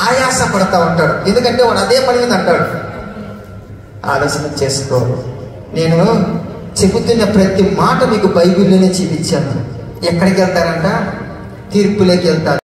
ఆయాస పడతా ఉంటాడు. ఎందుకంటే వాడు అదే పని మీద అంటాడు. ఆలోచన చేసుకో. నేను చెబుతున్న ప్రతి మాట మీకు బైబిల్లోనే చూపించాను. ఎక్కడికి వెళ్తారంట? తీర్పులోకి వెళ్తారు.